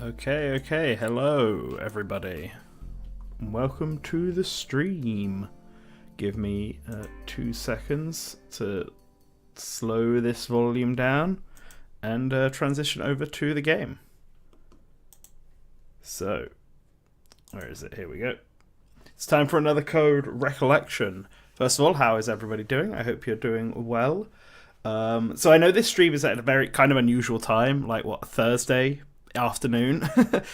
Okay, hello everybody. Welcome to the stream. Give me 2 seconds to slow this volume down and transition over to the game. So, where is it? Here we go. It's time for another code recollection. First of all, how is everybody doing? I hope you're doing well. So I know this stream is at a very kind of unusual time, like what, Thursday afternoon.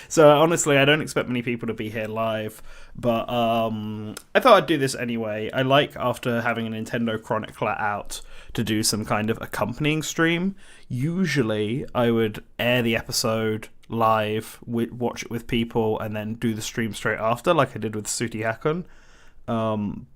So honestly, I don't expect many people to be here live, but I thought I'd do this anyway. I like, after having a Nintendo Chronicler out, to do some kind of accompanying stream. Usually I would air the episode live, watch it with people, and then do the stream straight after, like I did with Suti Hakon.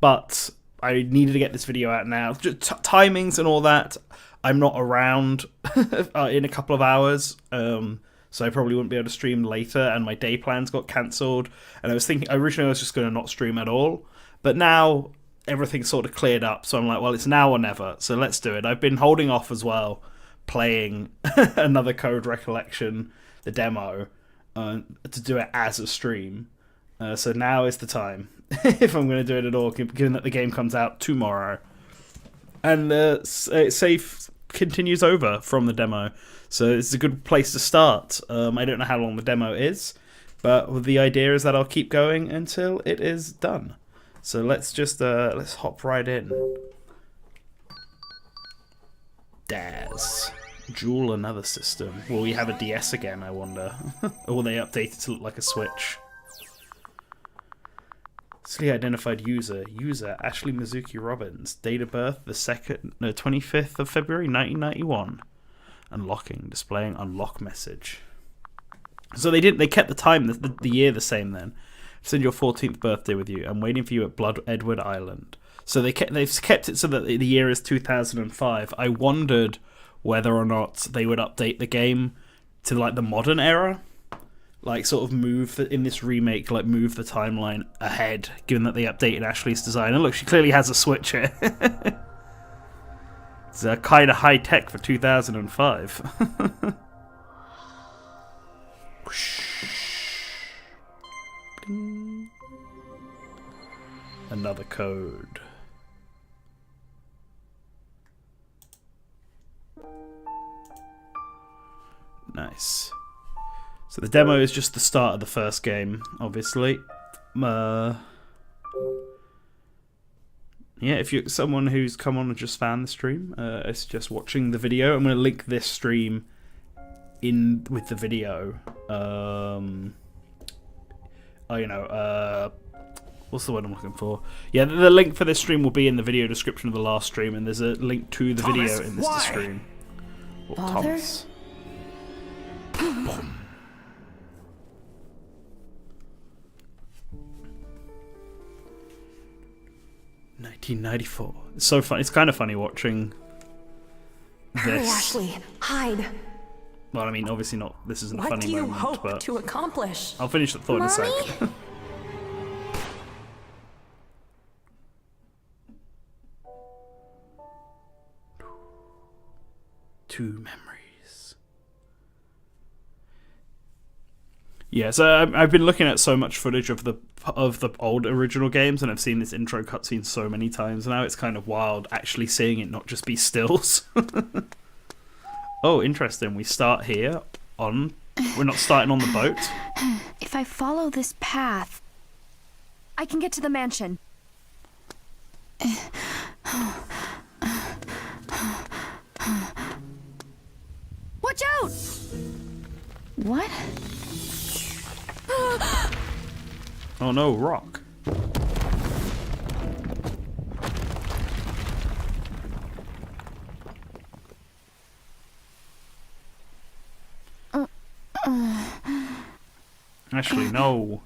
But I needed to get this video out now. Just timings and all that. I'm not around in a couple of hours, so I probably wouldn't be able to stream later, and my day plans got cancelled. And I was thinking, originally I was just going to not stream at all, but now everything's sort of cleared up, so I'm like, well, it's now or never, so let's do it. I've been holding off as well, playing another Code Recollection, the demo, to do it as a stream. So now is the time, if I'm going to do it at all, given that the game comes out tomorrow. And Safe continues over from the demo, so it's a good place to start. I don't know how long the demo is, but the idea is that I'll keep going until it is done. So let's just let's hop right in. DAS. Jewel another system. Will we have a DS again, I wonder? Or will they update it to look like a Switch? Easily identified user. User Ashley Mizuki Robbins. Date of birth the 25th of February 1991. Unlocking. Displaying unlock message. So they kept the time, the year the same then. Send your 14th birthday with you. I'm waiting for you at Blood Edward Island. So they've kept it so that the year is 2005. I wondered whether or not they would update the game to like the modern era. Like, sort of move, in this remake, like, move the timeline ahead, given that they updated Ashley's design. And look, she clearly has a Switch here. It's kind of high-tech for 2005. Another code. Nice. So the demo is just the start of the first game, obviously. Yeah, if you're someone who's come on and just found the stream, it's just watching the video. I'm going to link this stream in with the video. What's the word I'm looking for? Yeah, the link for this stream will be in the video description of the last stream, and there's a link to the video in this stream. Thomas. Boom. 1994. It's so fun. It's kind of funny watching this. Hurry, Ashley, hide. Well, I mean, obviously not. This isn't a What funny do you moment, hope but to accomplish? I'll finish that thought in a sec. Two memories. Yeah, so I've been looking at so much footage of the old original games, and I've seen this intro cutscene so many times now. It's kind of wild actually seeing it not just be stills. Oh, interesting. We start here on. We're not starting on the boat. If I follow this path, I can get to the mansion. Watch out! What? Oh no, rock. Actually, no.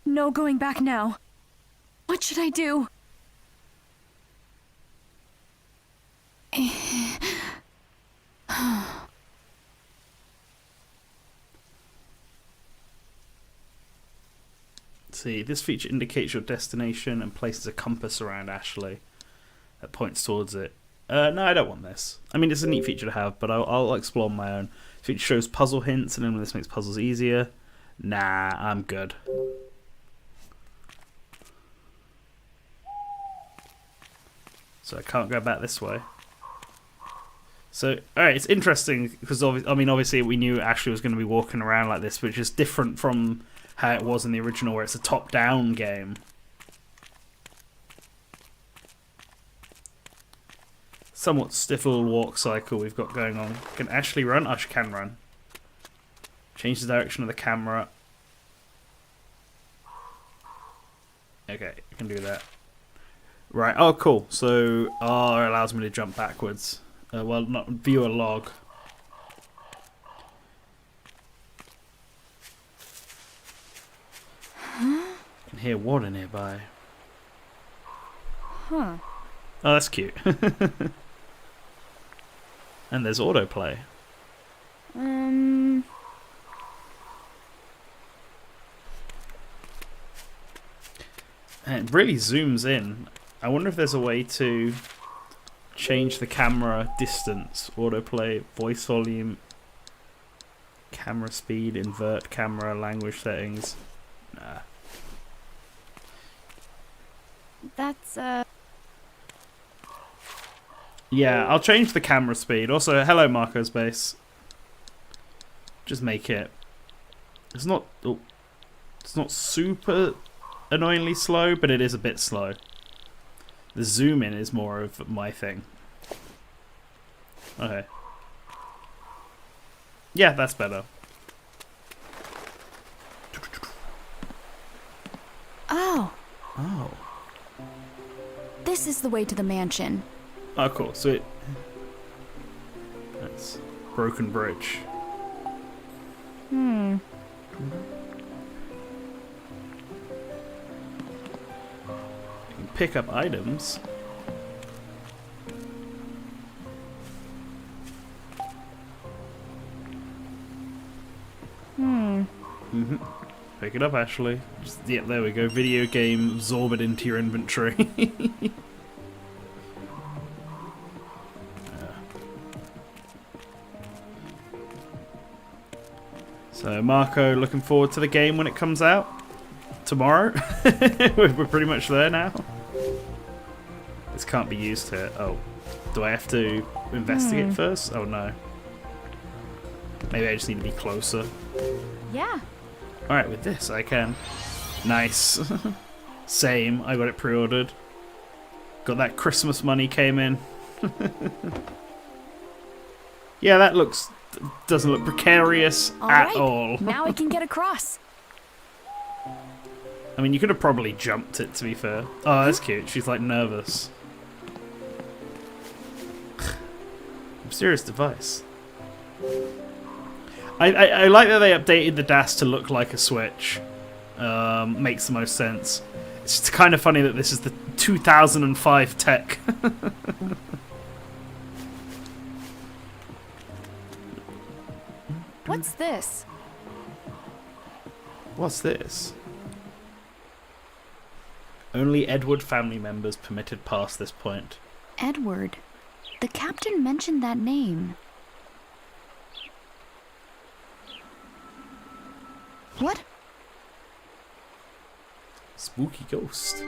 No going back now. What should I do? See, this feature indicates your destination and places a compass around Ashley that points towards it. No, I don't want this. I mean, it's a neat feature to have, but I'll explore on my own. This feature shows puzzle hints, and then this makes puzzles easier. Nah, I'm good. So I can't go back this way. So, alright, it's interesting, because obviously we knew Ashley was going to be walking around like this, which is different from how it was in the original, where it's a top-down game. Somewhat stiff little walk cycle we've got going on. Can Ashley run? Oh, she can run. Change the direction of the camera. Okay, I can do that. Right, oh cool. So R allows me to jump backwards. Well, not view a log. I can hear water nearby. Huh. Oh, that's cute. And there's autoplay. Um... And it really zooms in. I wonder if there's a way to change the camera distance, autoplay, voice volume, camera speed, invert camera, language settings. Nah. That's, Yeah, I'll change the camera speed. Also, hello Marco's base. Just make it. It's not super annoyingly slow, but it is a bit slow. The zoom in is more of my thing. Okay. Yeah, that's better. oh, Oh. this is the way to the mansion. Oh, cool. So it... That's broken bridge. Hmm. You can pick up items. Mm-hmm. Pick it up, Ashley. Just, yeah, there we go. Video game, absorb it into your inventory. So Marco, looking forward to the game when it comes out tomorrow. We're pretty much there now. This can't be used here. Oh, do I have to investigate first? Oh no. Maybe I just need to be closer. Yeah. Alright, with this I can. Nice. Same, I got it pre-ordered. Got that Christmas money came in. Yeah, that doesn't look precarious at all. Now I can get across. I mean, you could have probably jumped it, to be fair. Oh, that's cute. She's like nervous. Mysterious device. I like that they updated the dash to look like a Switch. Makes the most sense. It's just kind of funny that this is the 2005 tech. What's this? What's this? Only Edward family members permitted past this point. Edward. The captain mentioned that name. What? Spooky ghost.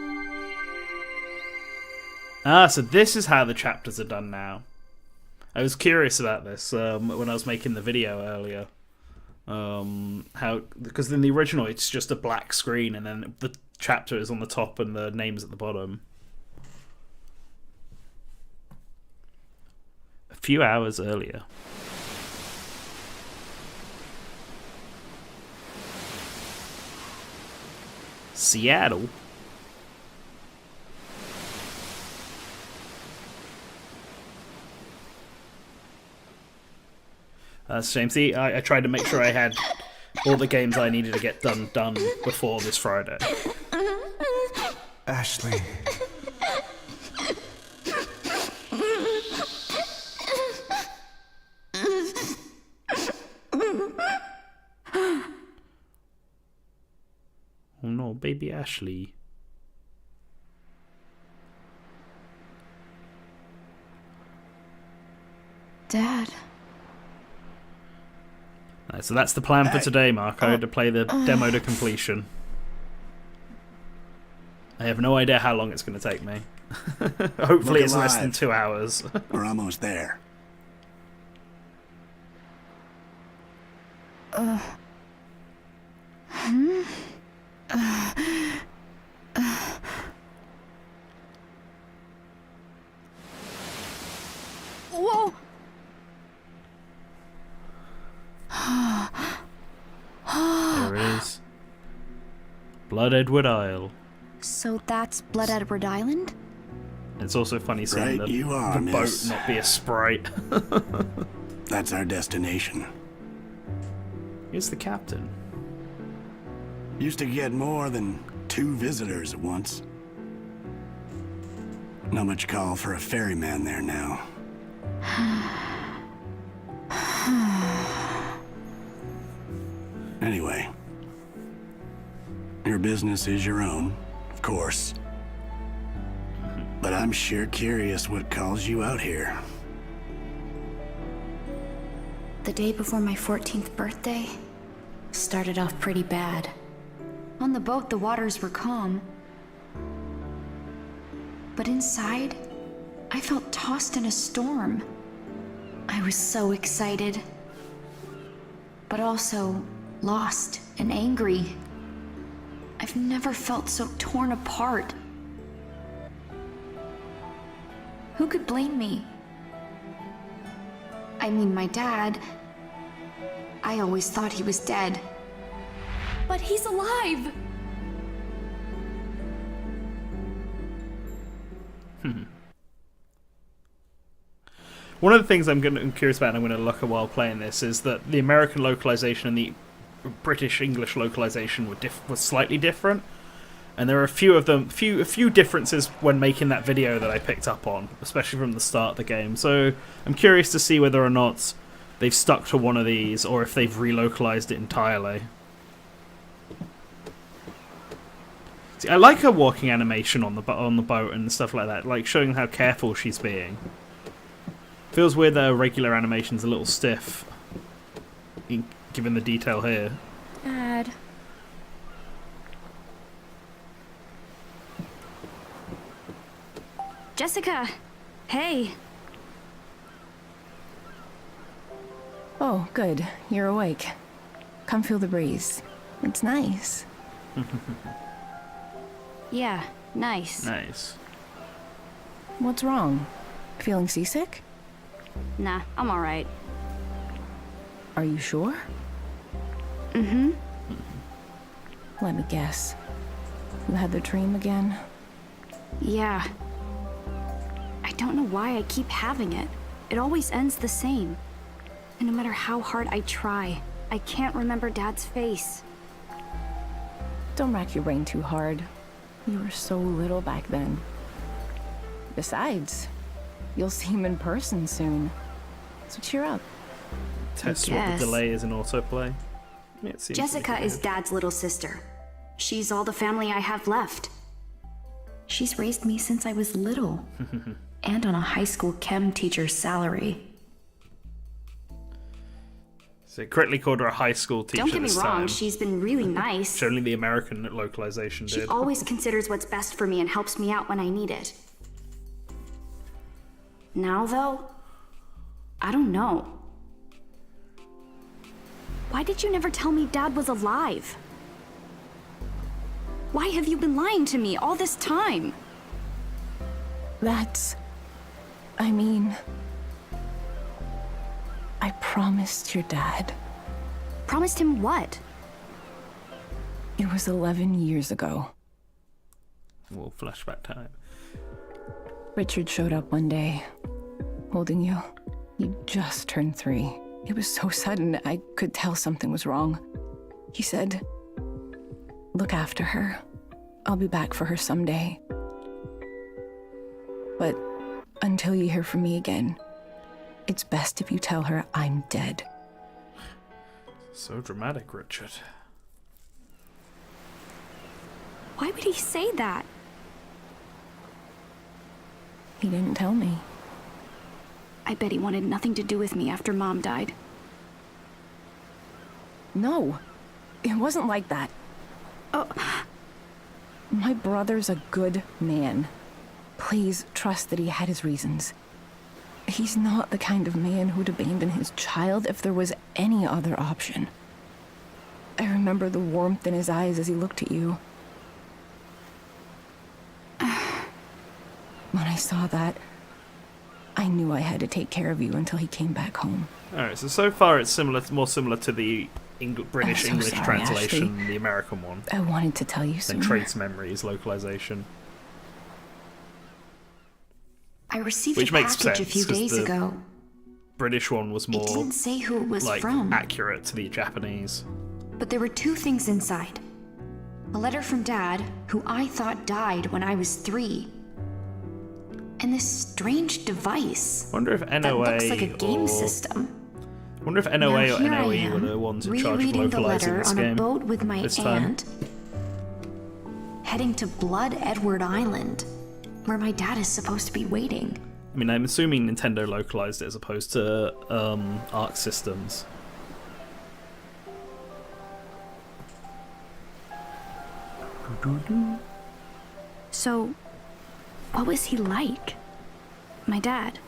Ah, so this is how the chapters are done now. I was curious about this when I was making the video earlier. Because in the original it's just a black screen and then the chapter is on the top and the name's at the bottom. A few hours earlier. Seattle. That's a shame. See, I tried to make sure I had all the games I needed to get done before this Friday. Ashley. Oh no, baby Ashley. Dad. Right, so that's the plan for today, Marco, to play the demo to completion. I have no idea how long it's going to take me. Hopefully it's less than 2 hours. We're almost there. Whoa! There it is. Blood Edward Isle. So that's Blood Edward Island? It's also funny seeing Right you are, the boat miss. not be a sprite. That's our destination. Here's the captain. Used to get more than 2 visitors at once. Not much call for a ferryman there now. Anyway, your business is your own, of course. But I'm sure curious what calls you out here. The day before my 14th birthday started off pretty bad. On the boat, the waters were calm. But inside, I felt tossed in a storm. I was so excited, but also lost and angry. I've never felt so torn apart. Who could blame me? I mean, my dad. I always thought he was dead. But he's alive! One of the things I'm curious about and I'm going to look at while playing this is that the American localization and the British English localization were slightly different. And there are a few of them, a few differences when making that video that I picked up on, especially from the start of the game. So I'm curious to see whether or not they've stuck to one of these or if they've relocalized it entirely. See, I like her walking animation on the boat and stuff like that, like showing how careful she's being. Feels weird that her regular animation's a little stiff, given the detail here. Dad. Jessica! Hey! Oh, good. You're awake. Come feel the breeze. It's nice. Yeah, nice. Nice. What's wrong? Feeling seasick? Nah, I'm alright. Are you sure? Mm-hmm. Let me guess. You had the dream again? Yeah. I don't know why I keep having it. It always ends the same. And no matter how hard I try, I can't remember Dad's face. Don't rack your brain too hard. You were so little back then. Besides, you'll see him in person soon. So cheer up. Test what guess. the delay is in autoplay. Yeah, it seems Jessica pretty is good. Dad's little sister. She's all the family I have left. She's raised me since I was little. And on a high school chem teacher's salary. So it correctly called her a high school teacher Don't get me this wrong, time. she's been really nice. Which only the American localization She did. always considers what's best for me and helps me out when I need it. Now, though, I don't know. Why did you never tell me Dad was alive? Why have you been lying to me all this time? I mean... I promised your dad. Promised him what? It was 11 years ago. Well, flashback time. Richard showed up one day, holding you. You just turned 3. It was so sudden, I could tell something was wrong. He said, "Look after her. I'll be back for her someday. But until you hear from me again, it's best if you tell her I'm dead." So dramatic, Richard. Why would he say that? He didn't tell me. I bet he wanted nothing to do with me after Mom died. No, it wasn't like that. Oh, My brother's a good man. Please trust that he had his reasons. He's not the kind of man who'd abandon his child if there was any other option. I remember the warmth in his eyes as he looked at you. When I saw that, I knew I had to take care of you until he came back home. Alright, so far it's more similar to the British so English sorry, translation Ashley. than the American one. I wanted to tell you Then sooner. Trace Memories localization. I received Which a makes package a sense, few 'cause days the ago. British one was It more didn't say who it was like from, accurate to the Japanese. but there were 2 things inside. A letter from Dad, who I thought died when I was 3. And this strange device Wonder if that NOA looks like a game or system. wonder if NOA Now or here I NOE were am, the ones in charge of rereading the localizing letter this on game a boat with my this time. aunt, heading to Blood Edward Island, where my dad is supposed to be waiting. I mean, I'm assuming Nintendo localized it as opposed to Arc Systems. so what was he like? My dad.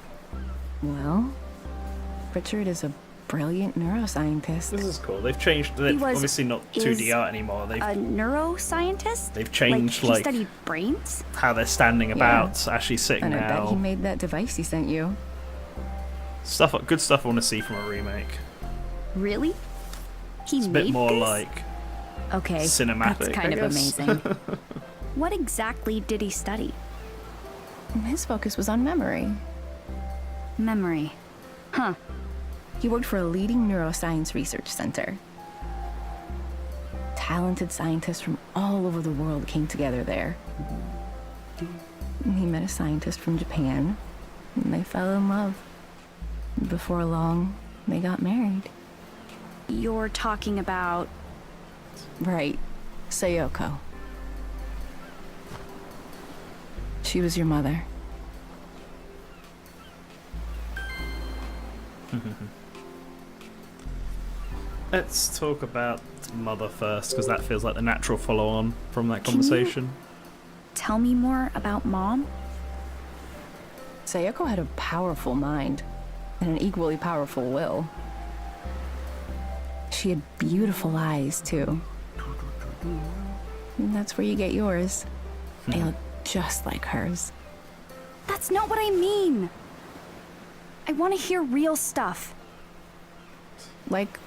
Well, Richard is a brilliant neuroscientist. This is cool. They've changed. They're was- obviously not is 2D art anymore. They've A neuroscientist? They've changed, he like- studied brains? how they're standing about, actually sitting And I bet he now. made that device he sent you. Good stuff I want to see from a remake. Really? He It's a made bit more this? like Okay, cinematic, that's kind I of guess. amazing. What exactly did he study? His focus was on memory. Memory. Huh. He worked for a leading neuroscience research center. Talented scientists from all over the world came together there. He met a scientist from Japan, and they fell in love. Before long, they got married. You're talking about... Right, Sayoko. She was your mother. Let's talk about Mother first, because that feels like the natural follow-on from that conversation. Tell me more about Mom? Sayoko had a powerful mind and an equally powerful will. She had beautiful eyes, too. And that's where you get yours. They look just like hers. That's not what I mean. I want to hear real stuff. Like,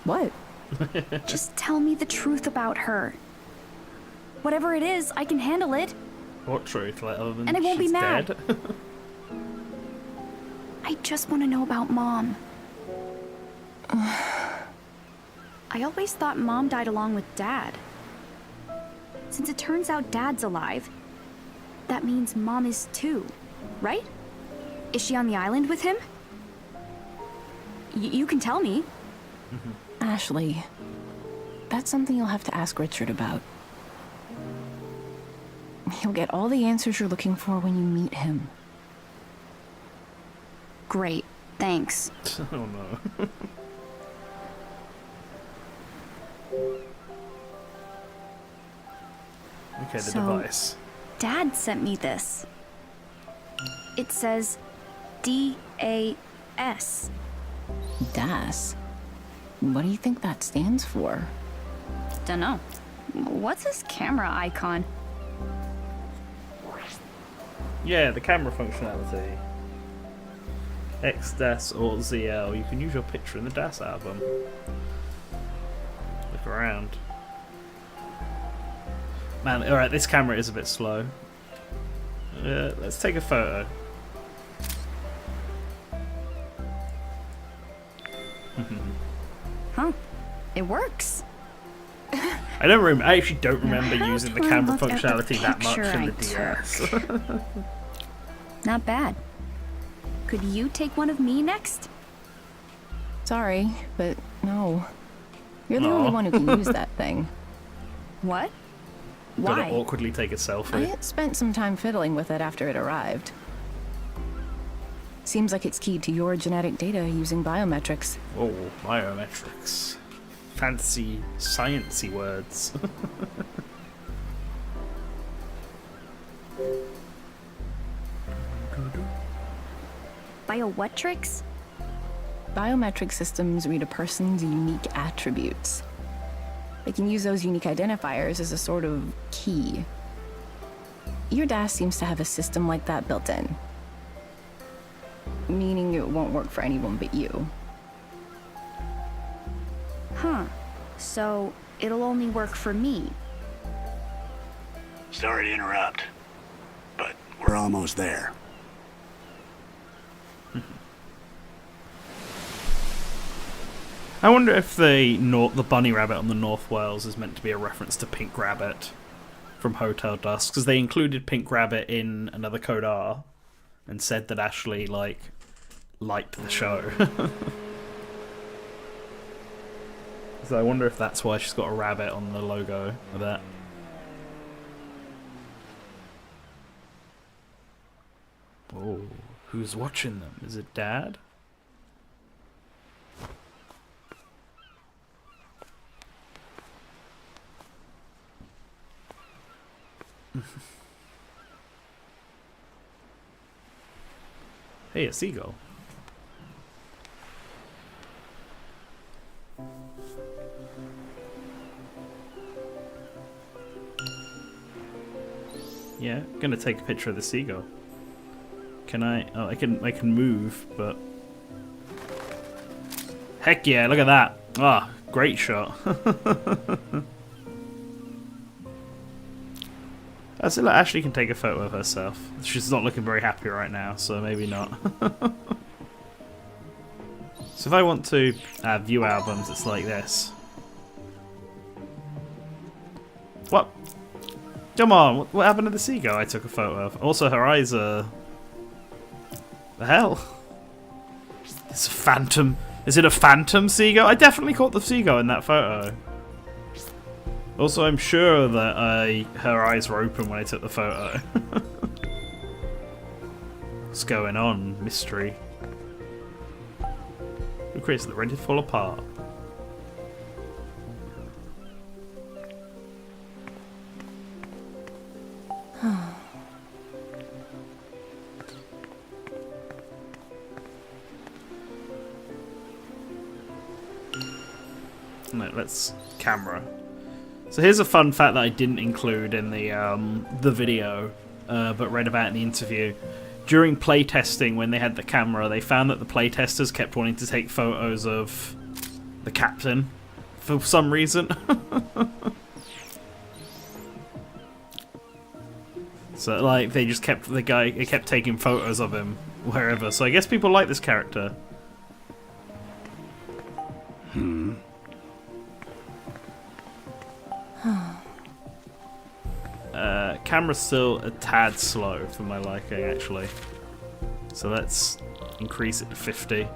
what? Just tell me the truth about her. Whatever it is, I can handle it. What truth? Like, other than And I won't be she's mad. dead? I just want to know about Mom. I always thought Mom died along with Dad. Since it turns out Dad's alive, that means Mom is too, right? Is she on the island with him? You can tell me. Ashley, that's something you'll have to ask Richard about. He'll get all the answers you're looking for when you meet him. Great, thanks. Oh no. Okay, the So- device. Dad sent me this. It says DAS. DAS? What do you think that stands for? Dunno. What's this camera icon? Yeah, the camera functionality. XDAS or ZL. You can use your picture in the DAS album. Look around. Man, alright, this camera is a bit slow. Let's take a photo. Huh. It works. I actually don't remember how using the do I camera look at the functionality that much picture in the I DS. Not bad. Could you take one of me next? Sorry, but no. You're the Aw. only one who can use that thing. What? Gotta Why? awkwardly take a selfie. I spent some time fiddling with it after it arrived. Seems like it's keyed to your genetic data using biometrics. Oh, biometrics. Fancy, sciencey words. Biometrics? Biometric systems read a person's unique attributes. They can use those unique identifiers as a sort of key. Your DAS seems to have a system like that built in. Meaning it won't work for anyone but you. Huh. So, it'll only work for me. Sorry to interrupt, but we're almost there. I wonder if the bunny rabbit on the North Wales is meant to be a reference to Pink Rabbit from Hotel Dusk, because they included Pink Rabbit in another Code R and said that Ashley liked the show. So I wonder if that's why she's got a rabbit on the logo of that. Oh, who's watching them? Is it Dad? Hey, a seagull. Yeah, gonna take a picture of the seagull. Can I? Oh, I can move, but heck yeah! Look at that! Ah, great shot. So look, Ashley can take a photo of herself. She's not looking very happy right now, so maybe not. So if I want to view albums, it's like this. What? Come on, what happened to the seagull I took a photo of? Also, her eyes are... The hell? It's a phantom. Is it a phantom seagull? I definitely caught the seagull in that photo. Also, I'm sure that her eyes were open when I took the photo. What's going on? Mystery. Who creates the ready to fall apart? No, let's camera. So here's a fun fact that I didn't include in the video, but read about in the interview. During playtesting, when they had the camera, they found that the playtesters kept wanting to take photos of the captain for some reason. So like they just kept they kept taking photos of him wherever. So I guess people like this character. Camera's still a tad slow for my liking, actually. So let's increase it to 50.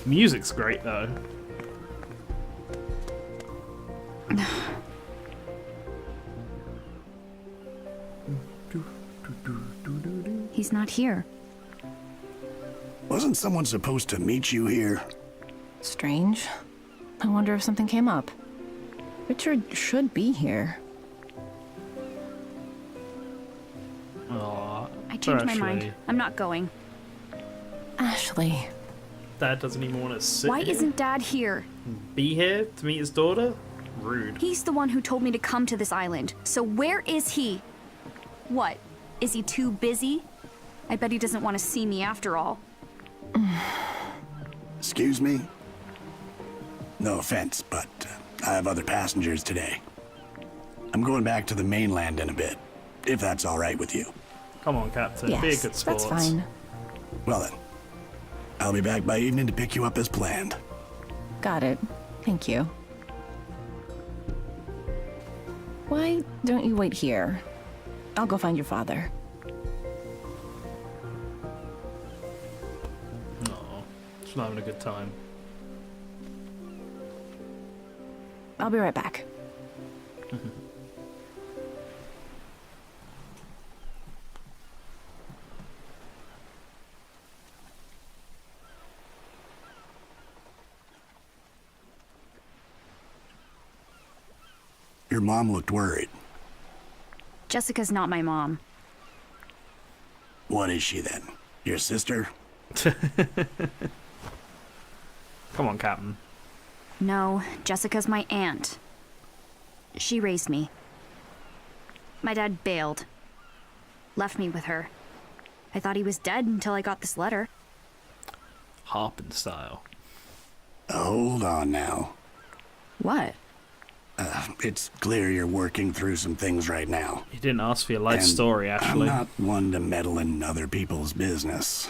Music's great though. He's not here. Wasn't someone supposed to meet you here? Strange. I wonder if something came up. Richard should be here. Aww, I changed my Ashley. mind. I'm not going. Ashley. Dad doesn't even want to sit Why here? isn't Dad here? Be here to meet his daughter? Rude. He's the one who told me to come to this island. So where is he? What? Is he too busy? I bet he doesn't want to see me after all. Excuse me? No offense, but I have other passengers today. I'm going back to the mainland in a bit, if that's all right with you. Come on, Captain. Yes, Be a good sport. that's fine. Well then, I'll be back by evening to pick you up as planned. Got it. Thank you. Why don't you wait here? I'll go find your father. Aw, she's not having a good time. I'll be right back. Your mom looked worried. Jessica's not my mom. What is she then? Your sister? Come on, Captain. No, Jessica's my aunt. She raised me. My dad bailed. Left me with her. I thought he was dead until I got this letter. Harpin style. Hold on now. What? It's clear you're working through some things right now. You didn't ask for your life And story, Ashley. I'm not one to meddle in other people's business.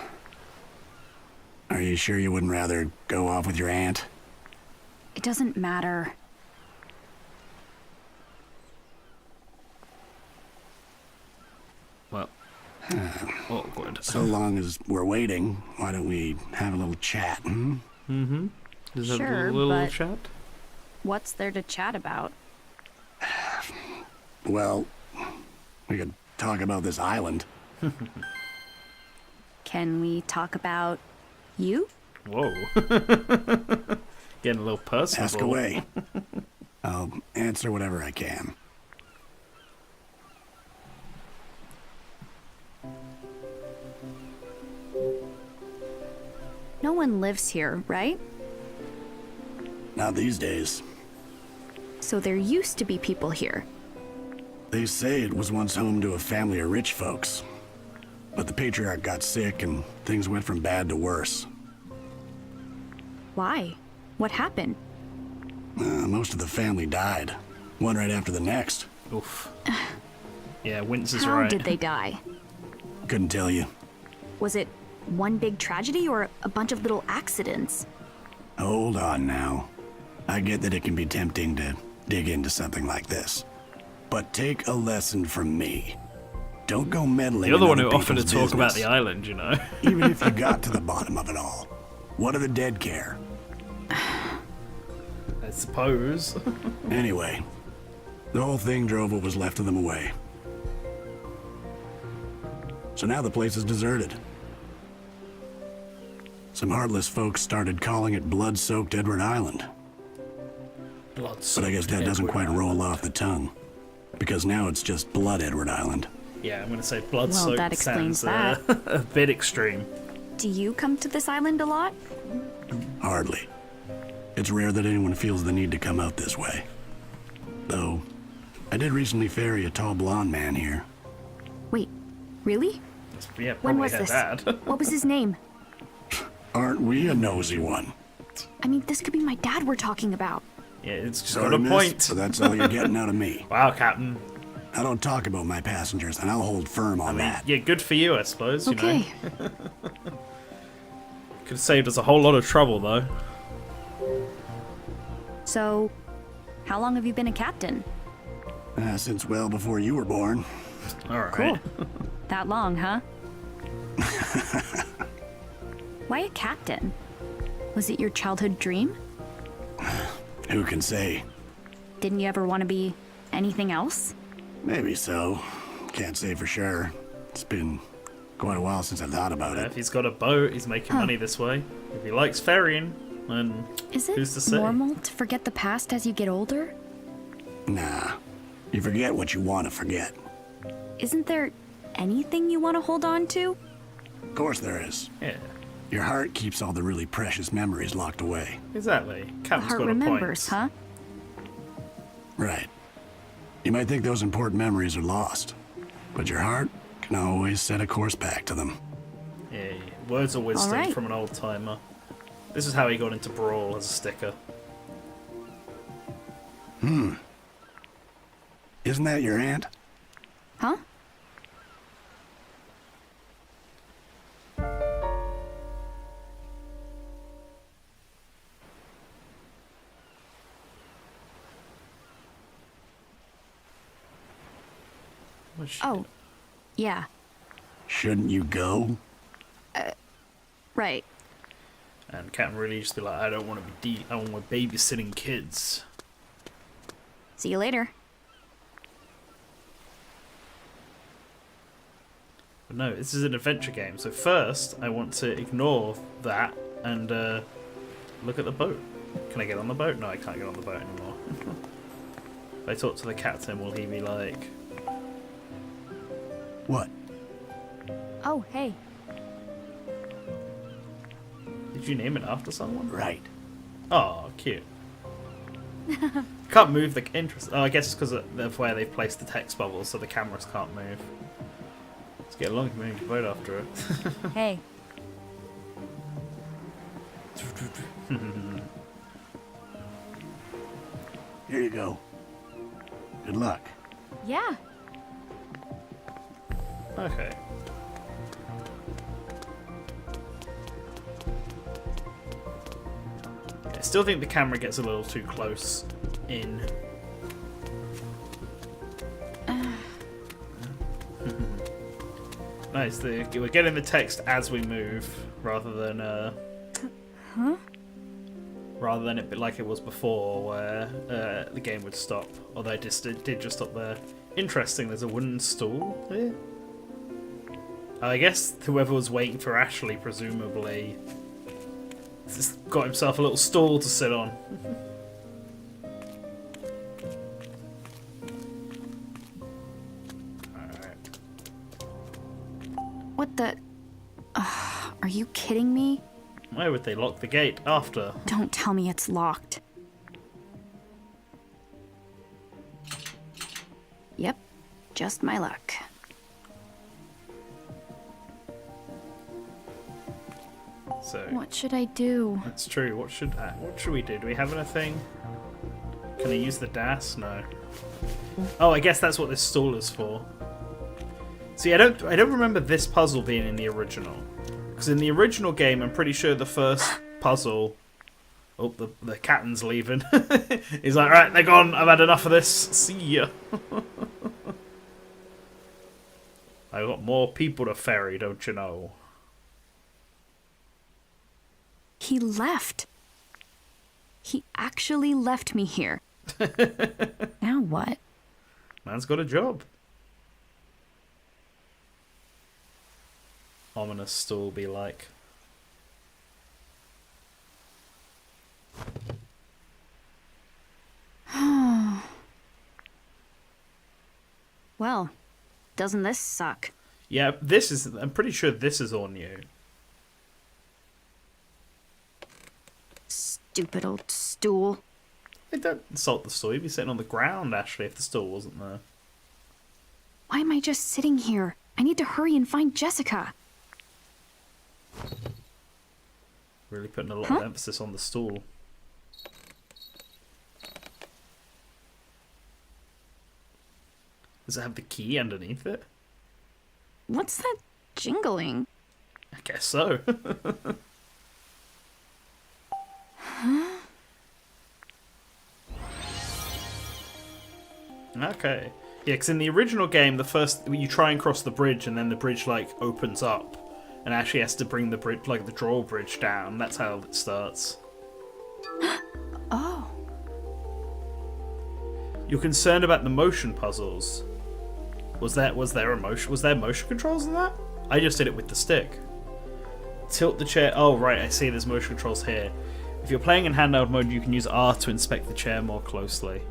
Are you sure you wouldn't rather go off with your aunt? It doesn't matter. Well, awkward. So long as we're waiting, why don't we have a little chat, hmm? Is that Sure, a little but- chat? What's there to chat about? Well, we could talk about this island. Can we talk about you? Whoa. Getting a little personal. Ask away. I'll answer whatever I can. No one lives here, right? Not these days. So there used to be people here. They say it was once home to a family of rich folks. But the patriarch got sick and things went from bad to worse. Why? What happened? Most of the family died. One right after the next. Oof. Yeah, Wince is How right. did they die? Couldn't tell you. Was it one big tragedy or a bunch of little accidents? Hold on now. I get that it can be tempting to dig into something like this. But take a lesson from me. Don't go meddling You're the in one who other offered to people's talk about the business. island, you know. Even if you got to the bottom of it all. What do the dead care? I suppose. Anyway, the whole thing drove what was left of them away. So now the place is deserted. Some heartless folks started calling it blood-soaked Edward Island. But I guess that doesn't quite roll off the tongue. Because now it's just Blood Edward Island. Yeah, I'm going to say blood Well, soaked that explains sounds a bit extreme. Do you come to this island a lot? Hardly. It's rare that anyone feels the need to come out this way. Though, I did recently ferry a tall blonde man here. Wait, really? Yeah, When probably was her this? dad. What was his name? Aren't we a nosy one? I mean, this could be my dad we're talking about. Yeah, it's just Sorry, got a miss, point. so that's all you're getting out of me. Wow, Captain. I don't talk about my passengers, and I'll hold firm on that. Yeah, good for you, I suppose. You Okay. know. Could have saved us a whole lot of trouble, though. So, how long have you been a captain? Since well before you were born. All right. Cool. That long, huh? Why a captain? Was it your childhood dream? Who can say? Didn't you ever want to be anything else? Maybe so. Can't say for sure. It's been quite a while since I thought about If it. he's got a boat, he's making money this way. If he likes ferrying, then Is it who's to say? normal to forget the past as you get older? Nah. You forget what you want to forget. Isn't there anything you want to hold on to? Of course there is. Yeah, Your heart keeps all the really precious memories locked away. exactly. The Captain's heart got remembers, a point. huh? Right. You might think those important memories are lost, but your heart can always set a course back to them. Yeah, words of wisdom right. from an old timer. This is how he got into Brawl as a sticker. Isn't that your aunt? Huh? What's she Oh, yeah, Shouldn't you go? right. And Captain really just be like, I don't want to be I don't want to be babysitting kids. See you later. But no, this is an adventure game. So first, I want to ignore that and look at the boat. Can I get on the boat? No, I can't get on the boat anymore. If I talk to the captain, will he be like, What? Oh, hey. did you name it after someone? Right. Oh, cute. Can't move the interest. Oh, I guess it's because of where they've placed the text bubbles, so the cameras can't move. Let's get along, move the boat after it. Hey. Here you go. Good luck. Yeah. Okay. I still think the camera gets a little too close in. Nice, we're getting the text as we move, rather than rather than it be like it was before, where the game would stop. Although it did just stop there. Interesting. There's a wooden stool here. I guess whoever was waiting for Ashley, presumably, just got himself a little stool to sit on. Alright. What the... are you kidding me? Why would they lock the gate after? Don't tell me it's locked. Yep, just my luck. So What should I do? that's true. What should we do? Do we have anything? Can I use the DAS? No. Oh, I guess that's what this stool is for. See, I don't remember this puzzle being in the original. Because in the original game, I'm pretty sure the first puzzle... Oh, the captain's leaving. He's like, right, they're gone. I've had enough of this. See ya. I got more people to ferry, don't you know? He left. He actually left me here. Now what? Man's got a job. Ominous stool be like. Well, doesn't this suck? Yeah, I'm pretty sure this is all new. Stupid old stool. Hey, don't insult the stool. You'd be sitting on the ground, Ashley, if the stool wasn't there. Why am I just sitting here? I need to hurry and find Jessica. Really putting a lot of emphasis on the stool. Does it have the key underneath it? What's that jingling? I guess so. Okay. Yeah, because in the original game, the first you try and cross the bridge, and then the bridge like opens up, and Ashley has to bring the bridge, like the drawbridge, down. That's how it starts. Oh. You're concerned about the motion puzzles. Was there motion controls in that? I just did it with the stick. Tilt the chair. Oh right, I see. There's motion controls here. If you're playing in handheld mode, you can use R to inspect the chair more closely.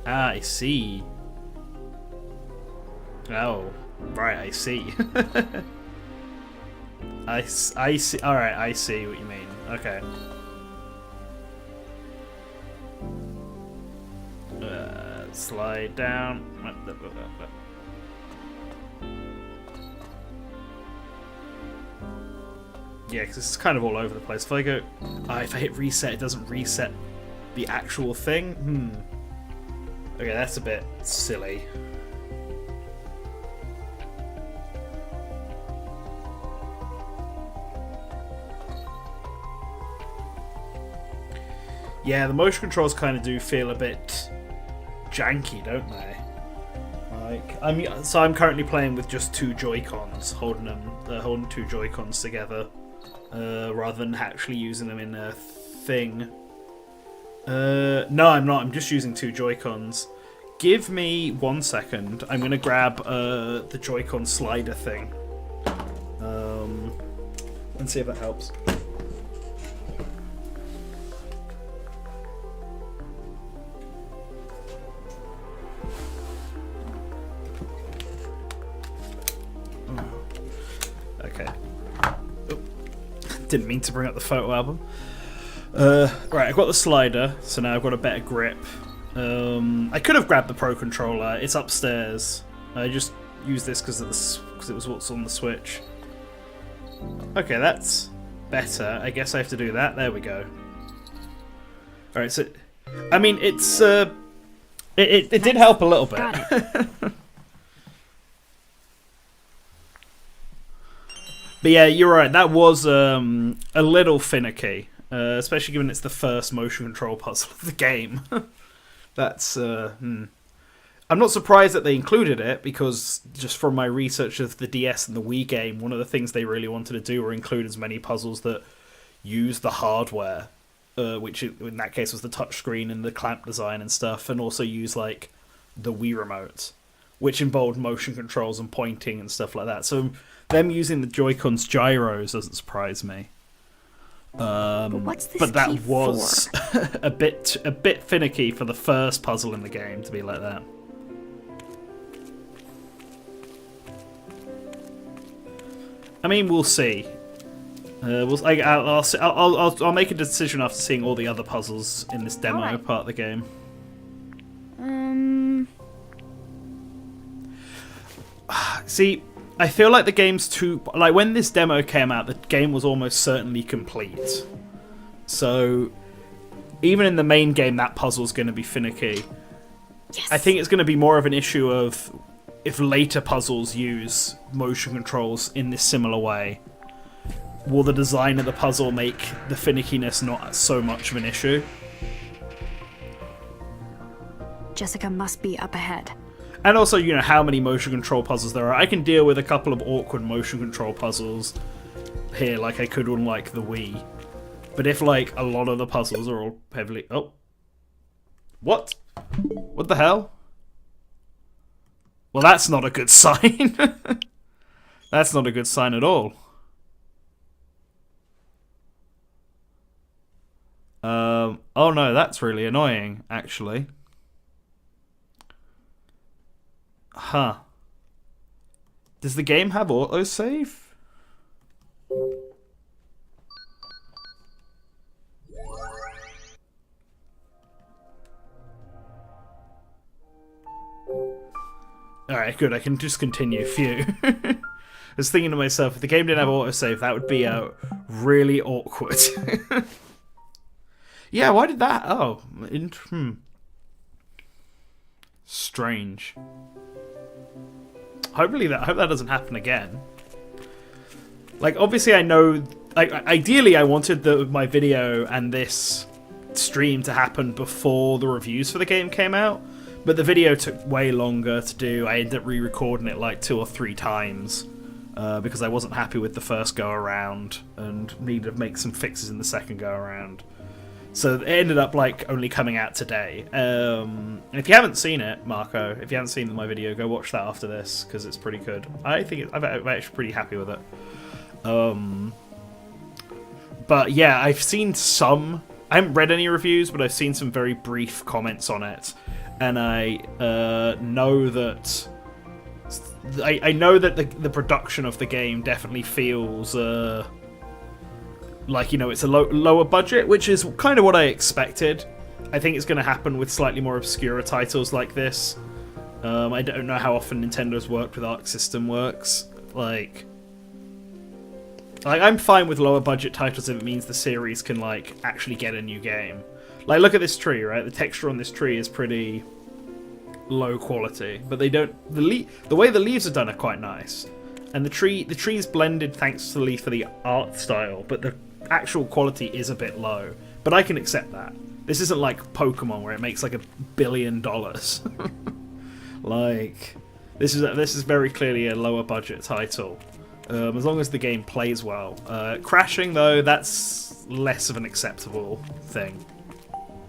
Ah, I see. Oh, right, I see. I see. Alright, I see what you mean. Okay. Slide down. Yeah, because this is kind of all over the place. If I go... if I hit reset, it doesn't reset the actual thing? Okay, that's a bit silly. Yeah, the motion controls kind of do feel a bit janky, don't they? Like, I'm currently playing with just two Joy-Cons, holding two Joy-Cons together, rather than actually using them in a thing. No, I'm not. I'm just using two Joy-Cons. Give me 1 second. I'm gonna grab the Joy-Con slider thing, and see if that helps. Okay. Oh. Didn't mean to bring up the photo album. Right, I've got the slider, so now I've got a better grip. I could have grabbed the Pro Controller. It's upstairs. I just used this because it was what's on the Switch. Okay, that's better. I guess I have to do that. There we go. Alright, so... I mean, it's... It did help a little bit. Got it. But yeah, you're right. That was a little finicky. Especially given it's the first motion control puzzle of the game. That's... I'm not surprised that they included it, because just from my research of the DS and the Wii game, one of the things they really wanted to do were include as many puzzles that use the hardware, which in that case was the touchscreen and the clamp design and stuff, and also use like the Wii remote, which involved motion controls and pointing and stuff like that. So them using the Joy-Con's gyros doesn't surprise me. What's this But that key was for? a bit finicky for the first puzzle in the game to be like that. I mean, we'll see. I'll make a decision after seeing all the other puzzles in this demo Alright. part of the game. See, I feel like the game's too... Like, when this demo came out, the game was almost certainly complete. So, even in the main game, that puzzle's going to be finicky. Yes. I think it's going to be more of an issue of if later puzzles use motion controls in this similar way, will the design of the puzzle make the finickiness not so much of an issue? Jessica must be up ahead. And also, you know, how many motion control puzzles there are. I can deal with a couple of awkward motion control puzzles here, like I could on, like, the Wii. But if, like, a lot of the puzzles are all heavily... Oh. What? What the hell? Well, that's not a good sign. That's not a good sign at all. Oh no, that's really annoying, actually. Huh. Does the game have autosave? Alright, good, I can just continue. Phew. I was thinking to myself, if the game didn't have autosave, that would be really awkward. Yeah, why did that... Oh, strange. I hope that doesn't happen again. Like, obviously I know... Like, ideally I wanted my video and this stream to happen before the reviews for the game came out, but the video took way longer to do. I ended up re-recording it like 2 or 3 times because I wasn't happy with the first go around and needed to make some fixes in the second go around. So it ended up like only coming out today. And if you haven't seen it, Marco, if you haven't seen my video, go watch that after this because it's pretty good. I think I'm actually pretty happy with it. But yeah, I've seen some. I haven't read any reviews, but I've seen some very brief comments on it, and I know that the production of the game definitely feels like, you know, it's a lower budget, which is kind of what I expected. I think it's going to happen with slightly more obscure titles like this. I don't know how often Nintendo's worked with Arc System Works. Like I'm fine with lower budget titles if it means the series can like actually get a new game. Like, look at this tree, right? The texture on this tree is pretty low quality, but they don't. The way the leaves are done are quite nice, and the tree's blended thanks to the art style, but the actual quality is a bit low. But I can accept that. This isn't like Pokemon where it makes like $1 billion. Like, this is very clearly a lower budget title. As long as the game plays well. Crashing, though, that's less of an acceptable thing.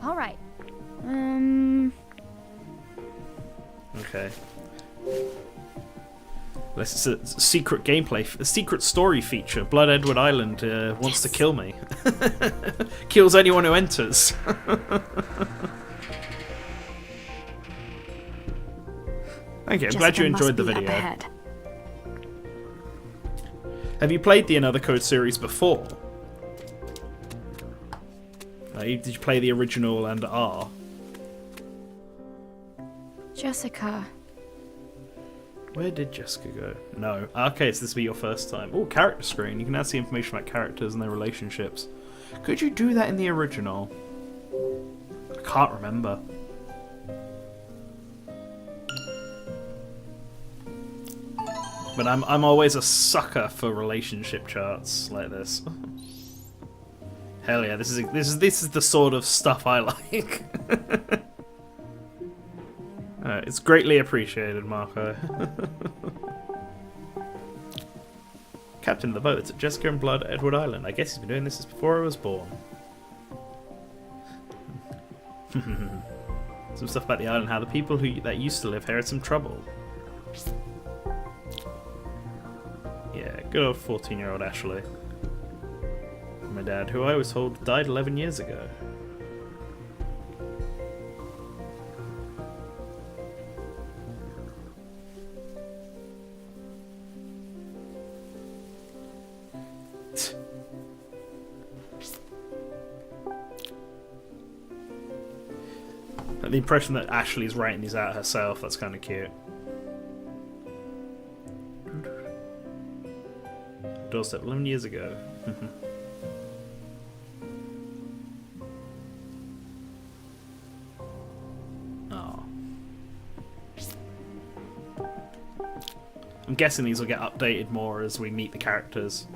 All right. Okay. This is a secret gameplay, a secret story feature. Blood Edward Island wants to kill me. Kills anyone who enters. Thank you, I'm glad you enjoyed the video. Have you played the Another Code series before? Did you play the original and R? Jessica. Where did Jessica go? No. Okay, so this will be your first time. Oh, character screen. You can now see information about characters and their relationships. Could you do that in the original? I can't remember. But I'm always a sucker for relationship charts like this. Hell yeah, this is the sort of stuff I like. It's greatly appreciated, Marco. Captain of the boat. It's at Jessica and Blood, Edward Island. I guess he's been doing this since before I was born. Some stuff about the island, how the people that used to live here had some trouble. Yeah, good old 14-year-old Ashley. My dad, who I was told died 11 years ago. The impression that Ashley's writing these out herself, that's kind of cute. Doorstep 11 years ago. Oh. I'm guessing these will get updated more as we meet the characters.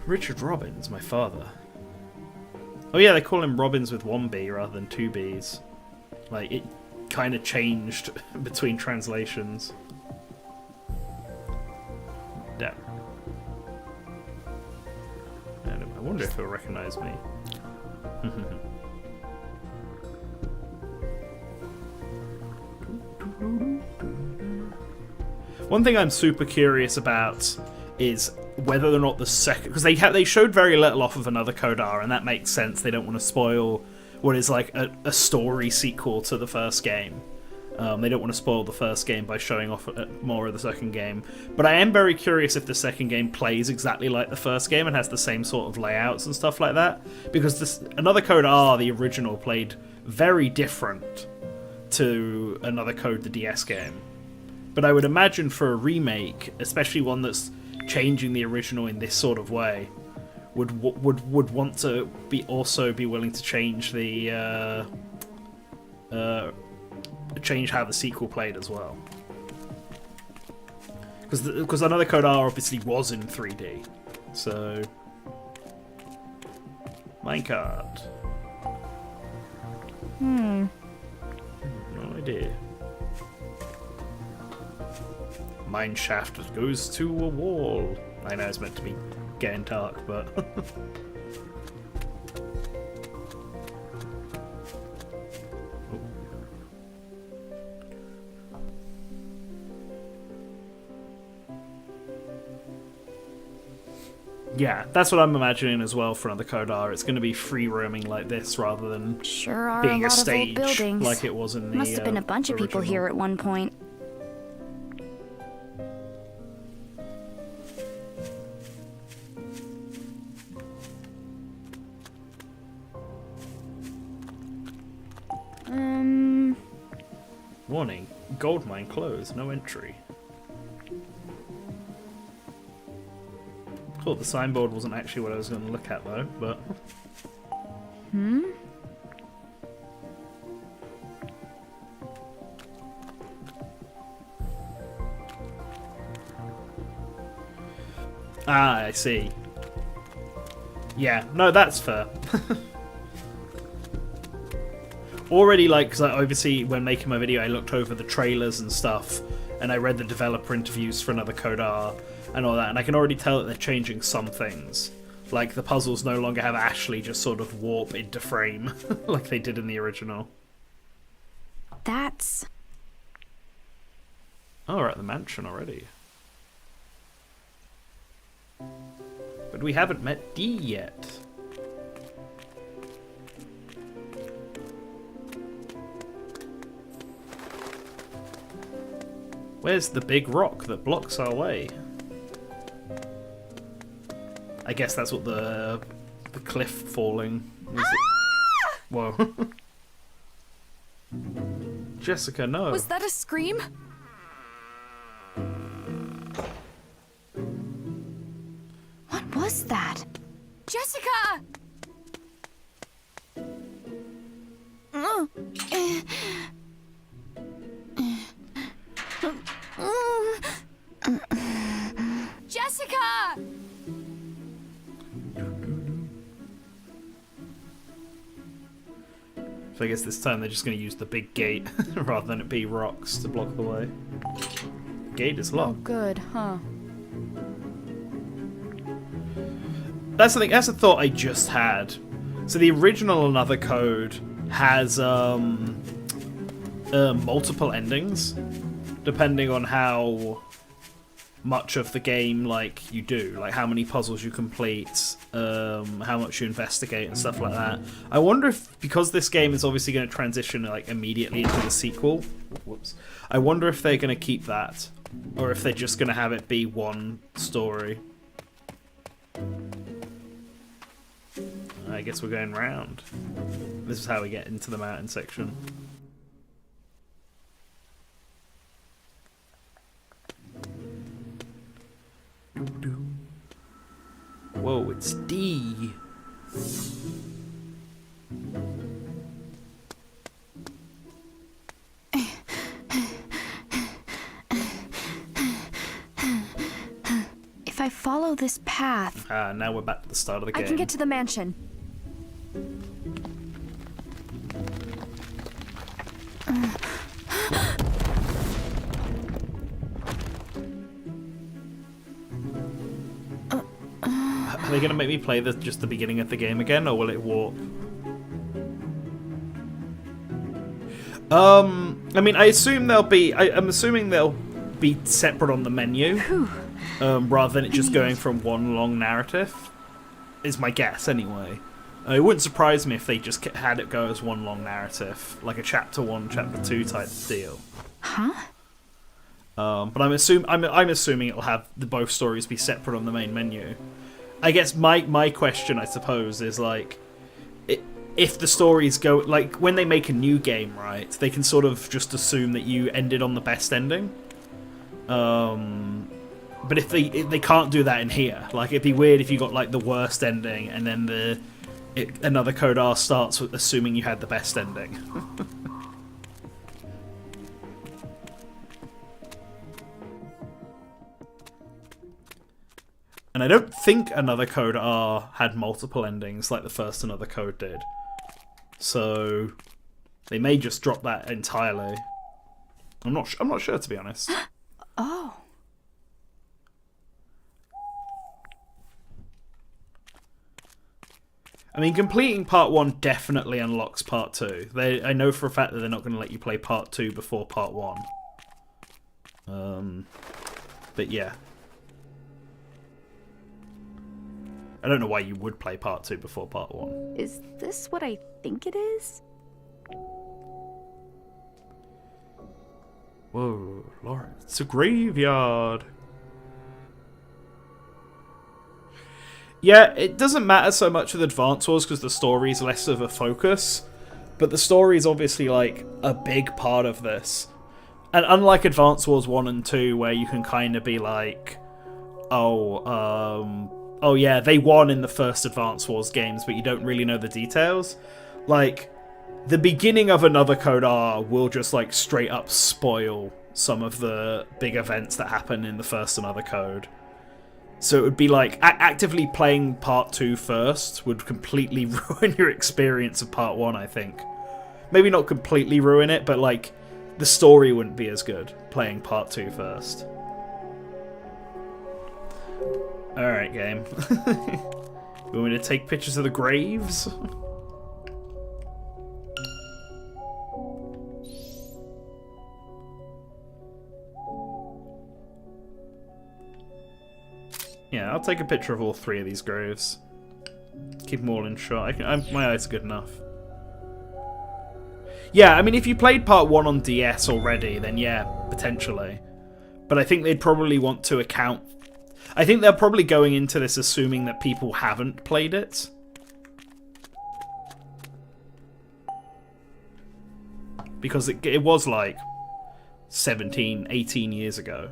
Richard Robbins, my father. Oh yeah, they call him Robbins with 1 B rather than 2 Bs. Like, it kind of changed between translations. Damn. I wonder if he'll recognize me. One thing I'm super curious about is whether or not the second, because they showed very little off of Another Code R, and that makes sense. They don't want to spoil what is like a story sequel to the first game. They don't want to spoil the first game by showing off more of the second game. But I am very curious if the second game plays exactly like the first game and has the same sort of layouts and stuff like that. Because Another Code R, the original, played very different to Another Code, the DS game. But I would imagine for a remake, especially one that's changing the original in this sort of way, would want to also be willing to change the change how the sequel played as well. Because Another Code R obviously was in 3D, so minecart. No idea. Mine shaft that goes to a wall. I know it's meant to be getting dark, but yeah, that's what I'm imagining as well for Another Code R. It's going to be free roaming like this rather than Sure are being a a lot of old stage buildings. like it was in the Must have been a bunch of people original. here at one point. Warning, gold mine closed, no entry. Cool, the signboard wasn't actually what I was going to look at though, but... Ah, I see. Yeah, no, that's fair. Already, like, because I obviously, when making my video, I looked over the trailers and stuff, and I read the developer interviews for Another Code R and all that, and I can already tell that they're changing some things. Like, the puzzles no longer have Ashley just sort of warp into frame, like they did in the original. That's... Oh, we're at the mansion already. But we haven't met Dee yet. Where's the big rock that blocks our way? I guess that's what the cliff falling was. Whoa. Jessica, no. Was that a scream? What was that? Jessica! Jessica! So I guess this time they're just going to use the big gate rather than it be rocks to block the way. The gate is locked. Good, huh? That's something. That's a thought I just had. So the original Another Code has multiple endings, depending on how much of the game like you do, like how many puzzles you complete, how much you investigate and stuff like that. I wonder if, because this game is obviously going to transition like immediately into the sequel, whoops, I wonder if they're going to keep that, or if they're just going to have it be one story. I guess we're going round. This is how we get into the mountain section. Whoa, it's D. If I follow this path, Ah, now we're back to the start of the game. I can get to the mansion. Are they going to make me play just the beginning of the game again, or will it warp? I mean, I assume they'll be. I'm assuming they'll be separate on the menu, rather than it just going from one long narrative. Is my guess anyway. It wouldn't surprise me if they just had it go as one long narrative, like a chapter 1, chapter 2 type deal. huh? But I'm assuming it'll have both stories be separate on the main menu. I guess my question, I suppose, is like, if the stories go, like, when they make a new game, right, they can sort of just assume that you ended on the best ending. But if they can't do that in here. Like, it'd be weird if you got, like, the worst ending, and then another Code R starts with assuming you had the best ending. And I don't think another Code R had multiple endings like the first Another Code did. So they may just drop that entirely. I'm not sure, to be honest. Oh. I mean, completing part 1 definitely unlocks part 2. I know for a fact that they're not going to let you play part 2 before part 1. But yeah. I don't know why you would play part 2 before part 1. Is this what I think it is? Whoa, Lauren, it's a graveyard. Yeah, it doesn't matter so much with Advance Wars because the story's less of a focus. But the story's obviously, like, a big part of this. And unlike Advance Wars 1 and 2, where you can kind of be like, oh yeah, they won in the first Advance Wars games, but you don't really know the details. Like, the beginning of Another Code R will just, like, straight up spoil some of the big events that happen in the first Another Code. So it would be like, actively playing part 2 first would completely ruin your experience of part 1, I think. Maybe not completely ruin it, but, like, the story wouldn't be as good playing part 2 first. Alright, game. You want me to take pictures of the graves? Yeah, I'll take a picture of all 3 of these graves. Keep them all in shot. My eyes are good enough. Yeah, I mean, if you played part 1 on DS already, then yeah, potentially. But I think they'd probably want to account... I think they're probably going into this assuming that people haven't played it. Because it was like 17, 18 years ago.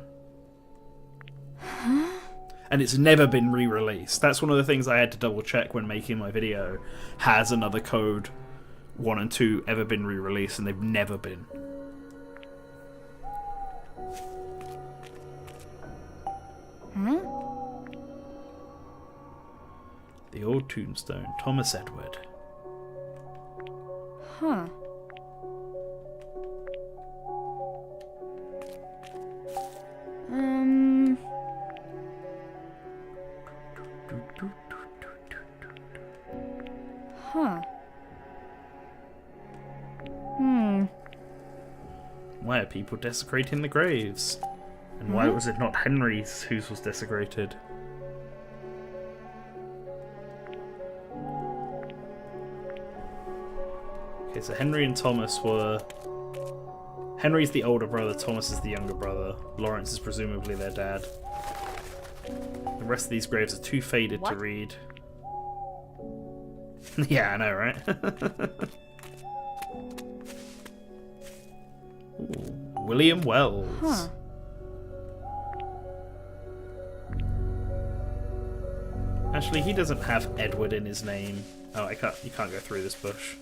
And it's never been re-released. That's one of the things I had to double check when making my video. Has Another Code 1 and 2 ever been re-released? And they've never been. The old tombstone, Thomas Edward. Huh. Huh. Why are people desecrating the graves? And why was it not Henry's whose was desecrated? Okay, so Henry and Thomas were... Henry's the older brother, Thomas is the younger brother. Lawrence is presumably their dad. The rest of these graves are too faded to read. Yeah, I know, right? Ooh, William Wells. Huh. Actually, he doesn't have Edward in his name. Oh, you can't go through this bush.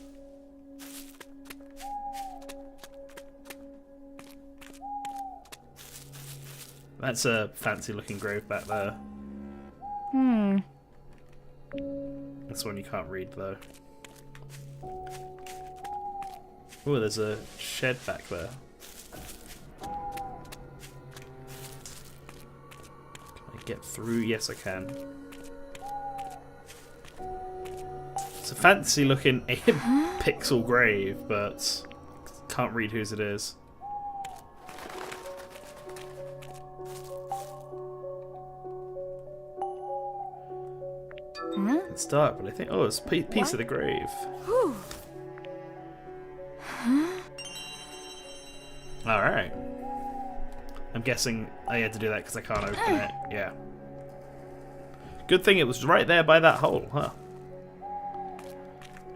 That's a fancy looking grave back there. That's one you can't read though. Oh, there's a shed back there. Can I get through? Yes, I can. It's a fancy looking pixel grave, but can't read whose it is. It's dark, but I think... Oh, it's a piece of the grave. Alright. I'm guessing I had to do that because I can't open it. Yeah. Good thing it was right there by that hole, huh?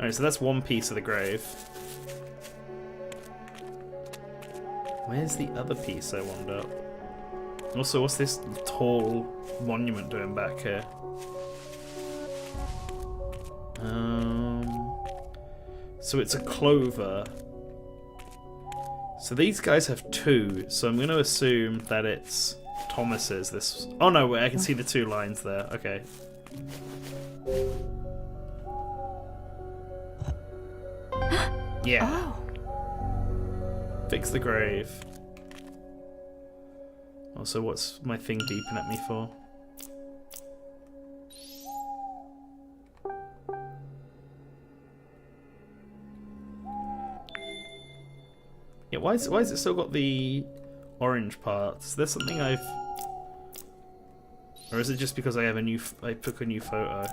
Alright, so that's one piece of the grave. Where's the other piece, I wonder? Also, what's this tall monument doing back here? So it's a clover. So these guys have two, so I'm going to assume that it's Thomas's. This. Oh no, wait, I can see the two lines there. Okay. Yeah. Oh. Fix the grave. Also, what's my thing beeping at me for? Yeah, why is it still got the orange parts? Is there something I've... Or is it just because I took a new photo?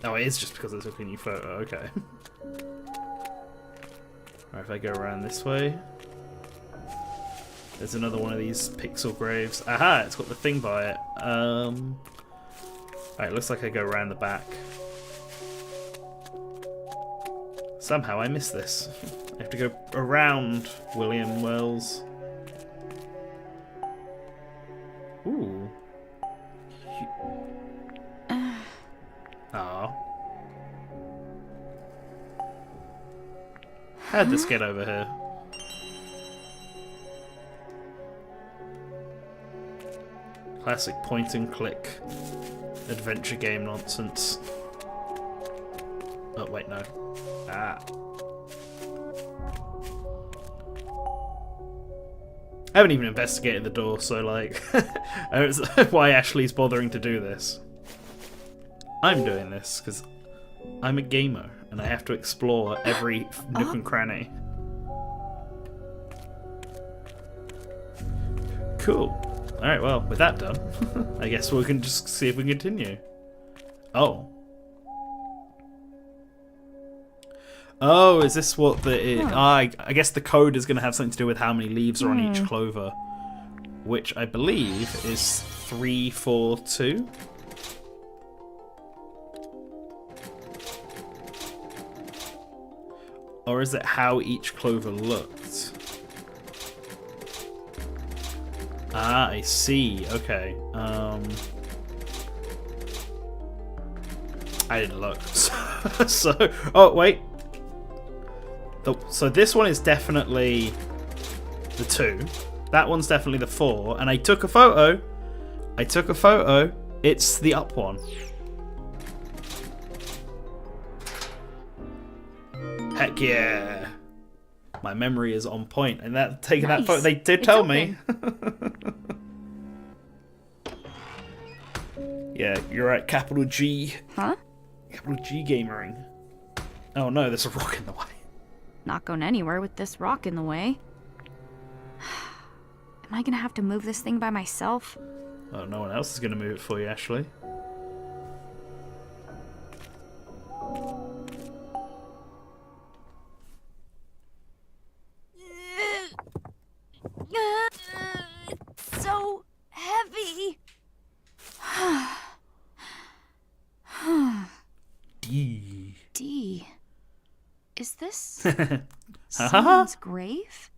Oh, it is just because I took a new photo, okay. Alright, if I go around this way... There's another one of these pixel graves. Aha! It's got the thing by it. Alright, looks like I go around the back. Somehow I missed this. I have to go around William Wells. Ooh. Aw. How'd this get over here? Classic point and click adventure game nonsense. Oh, wait, no. Ah. I haven't even investigated the door, so like, I don't know why Ashley's bothering to do this. I'm doing this because I'm a gamer and I have to explore every nook and cranny. Cool. Alright, well, with that done, I guess we can just see if we can continue. Oh. Oh, is this what the... I guess the code is going to have something to do with how many leaves are on each clover. Which I believe is 342. Or is it how each clover looked? Ah, I see. Okay. I didn't look. So, oh wait. So this one is definitely the 2. That one's definitely the 4. And I took a photo. It's the up one. Heck yeah. My memory is on point. And that taking that photo, they did tell me. Yeah, you're right. Capital G. Huh? Capital G gamering. Oh no, there's a rock in the way. Not going anywhere with this rock in the way. Am I gonna have to move this thing by myself? Oh, no one else is gonna move it for you, Ashley. It's so heavy. D. D. Is this someone's grave?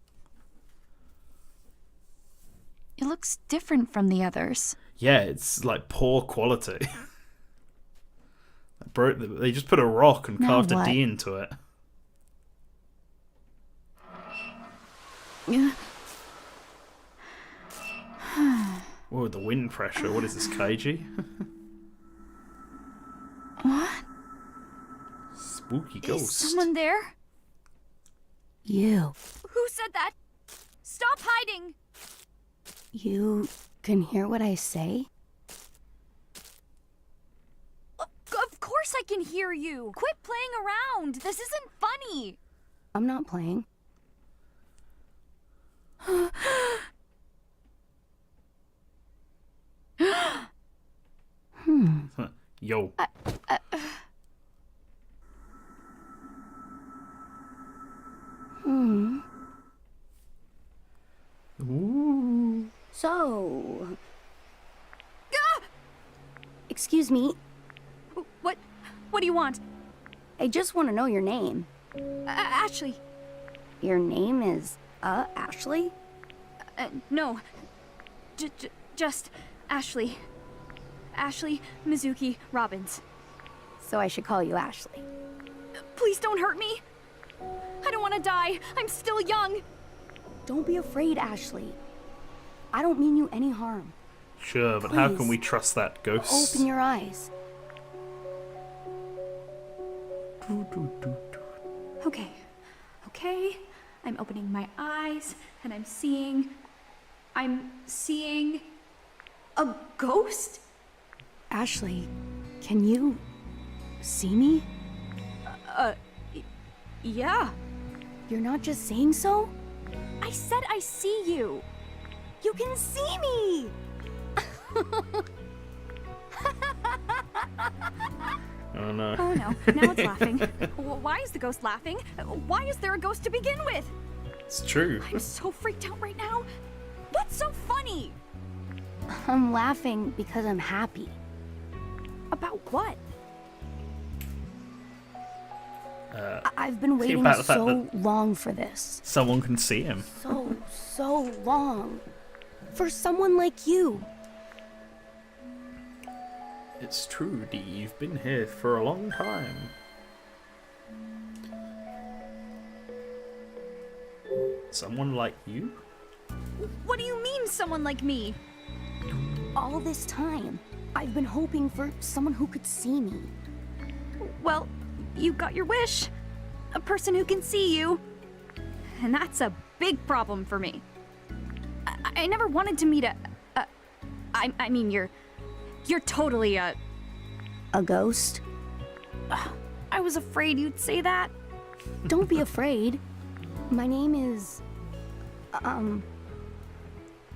It looks different from the others. Yeah, it's like poor quality. They just put a rock and carved a D into it. Whoa, the wind pressure. What is this, Kaiji? What? Spooky ghost. Is someone there? You. Who said that? Stop hiding! You can hear what I say? Of course I can hear you! Quit playing around! This isn't funny! I'm not playing. Yo. Ooh. So... Excuse me. What What do you want? I just want to know your name. Ashley. Your name is, Ashley? No. Just Ashley. Ashley Mizuki Robbins. So I should call you Ashley. Please don't hurt me. I don't want to die. I'm still young. Don't be afraid, Ashley. I don't mean you any harm. Sure, but how can Please. we trust that ghost? Open your eyes. Okay. Okay. I'm opening my eyes and I'm seeing a ghost? Ashley, can you see me? Yeah. You're not just saying so? I said I see you. You can see me. Oh no. Oh no, now it's laughing. Why is the ghost laughing? Why is there a ghost to begin with? It's true. I'm so freaked out right now. What's so funny? I'm laughing because I'm happy. About what? I've been waiting about the fact so long for this. Someone can see him. So long. For someone like you. It's true, Dee. You've been here for a long time. Someone like you? What do you mean, someone like me? All this time, I've been hoping for someone who could see me. Well, you got your wish. A person who can see you. And that's a big problem for me. I never wanted to meet I mean, you're totally A ghost? I was afraid you'd say that. Don't be afraid. My name is...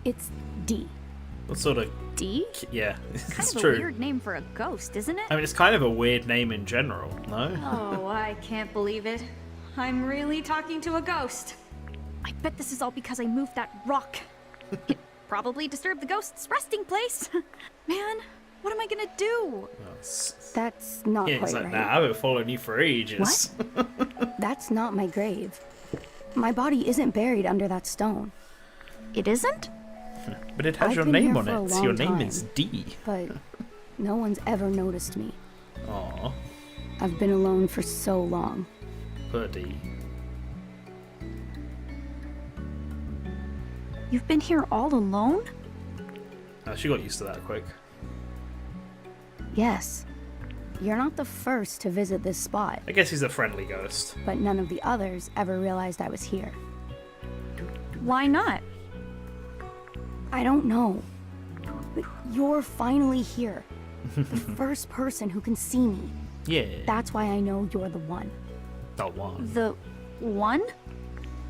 It's Dee. What sort of... D? Yeah, it's Kind of true. a weird name for a ghost, isn't it? I mean, it's kind of a weird name in general, no? Oh, I can't believe it. I'm really talking to a ghost. I bet this is all because I moved that rock. It probably disturbed the ghost's resting place. Man, what am I gonna do? That's not Yeah, quite it's like, right. nah, I've been following you for ages. That's not my grave. My body isn't buried under that stone. It isn't? But it has I've your been name here on for a it. long Your name time. is D. But no one's ever noticed me. Aw, I've been alone for so long. poor D. You've been here all alone? She got used to that quick. Yes. You're not the first to visit this spot, I guess he's a friendly ghost. but none of the others ever realized I was here. Why not? I don't know. But you're finally here. The first person who can see me. Yeah. That's why I know you're the one. The one. The one?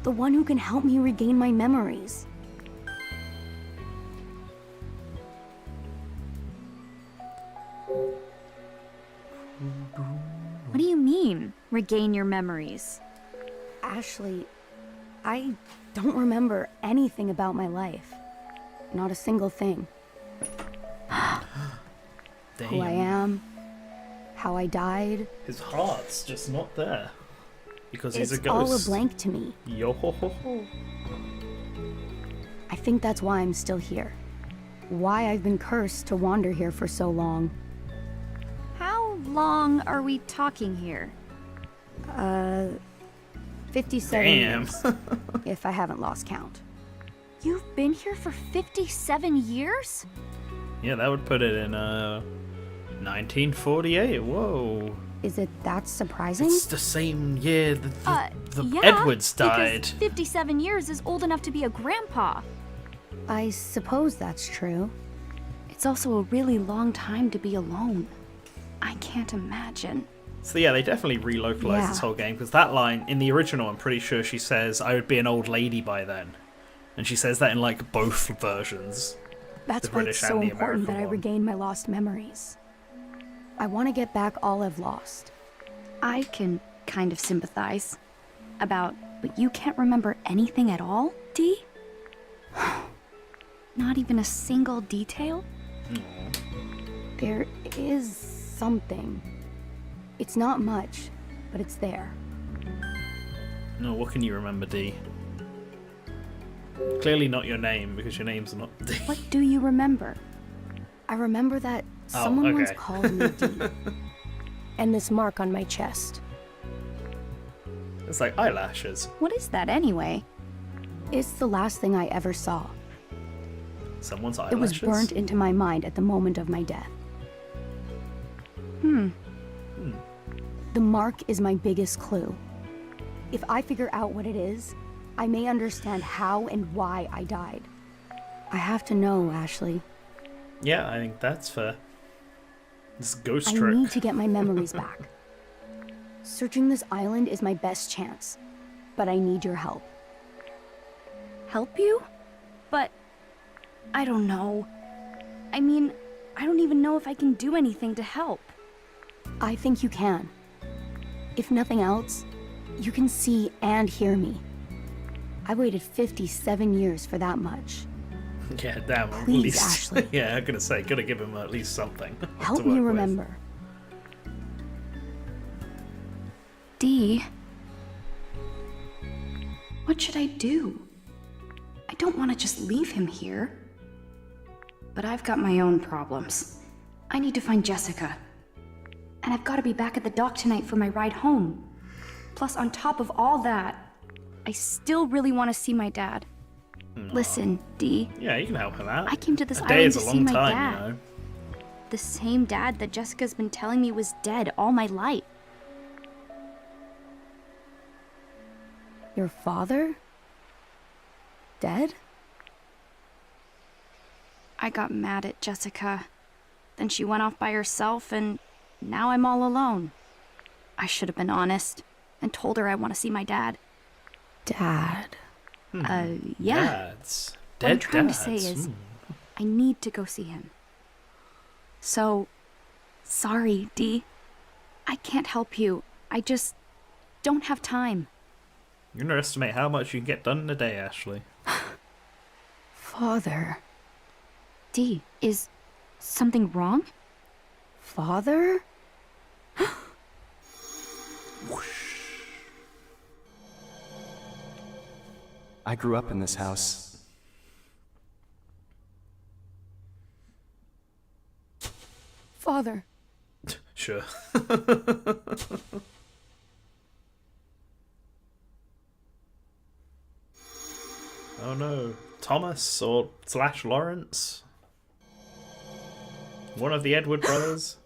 The one who can help me regain my memories. What do you mean, regain your memories? Ashley, I don't remember anything about my life. Not a single thing. Who I am, how I died. His heart's just not there. Because he's It's a ghost. all a blank to me. Yo ho ho ho. I think that's why I'm still here. Why I've been cursed to wander here for so long. How long are we talking here? 57 Damn. years, if I haven't lost count. You've been here for 57 years? Yeah, that would put it in 1948. Whoa. Is it that surprising? It's the same year that the Yeah, Edwards died. Because 57 years is old enough to be a grandpa. I suppose that's true. It's also a really long time to be alone. I can't imagine. So yeah, they definitely relocalized this Yeah. whole game, because that line, in the original, I'm pretty sure she says, I would be an old lady by then. And she says that in, like, both versions. That's The why British it's so and the important that American I one. regain my lost memories. I want to get back all I've lost. I can kind of sympathize. But you can't remember anything at all, Dee? Not even a single detail? There is something. It's not much, but it's there. No, what can you remember, D? Clearly not your name, because your name's not D. What do you remember? I remember that someone once okay. called me D. And this mark on my chest. It's like eyelashes. What is that anyway? It's the last thing I ever saw. Someone's It eyelashes? was burnt into my mind at the moment of my death. The mark is my biggest clue. If I figure out what it is, I may understand how and why I died. I have to know, Ashley. Yeah, I think that's fair. This ghost I trick. need to get my memories back. Searching this island is my best chance, but I need your help. Help you? But I don't know. I mean, I don't even know if I can do anything to help. I think you can. If nothing else, you can see and hear me. I waited 57 years for that much. Yeah, damn. At Please, least. Ashley. Yeah, I'm gonna say, gotta give him at least something. Help to me work with. remember. Dee. What should I do? I don't want to just leave him here. But I've got my own problems. I need to find Jessica. And I've got to be back at the dock tonight for my ride home. Plus, on top of all that, I still really want to see my dad. Listen, Dee. Yeah, you can help him out. I came to this a day island is to a see long my time, dad. you know. The same dad that Jessica's been telling me was dead all my life. Your father? Dead? I got mad at Jessica. Then she went off by herself, and now I'm all alone. I should have been honest and told her I want to see my dad. Dad. Yeah. Dads. What I'm Dead trying dads. to say is, Hmm. I need to go see him. So, sorry, Dee. I can't help you. I just don't have time. You underestimate how much you can get done in a day, Ashley. Father. Dee, is something wrong? Father? I grew up in this house. Father. Sure. Oh no. Thomas or / Lawrence? One of the Edward brothers?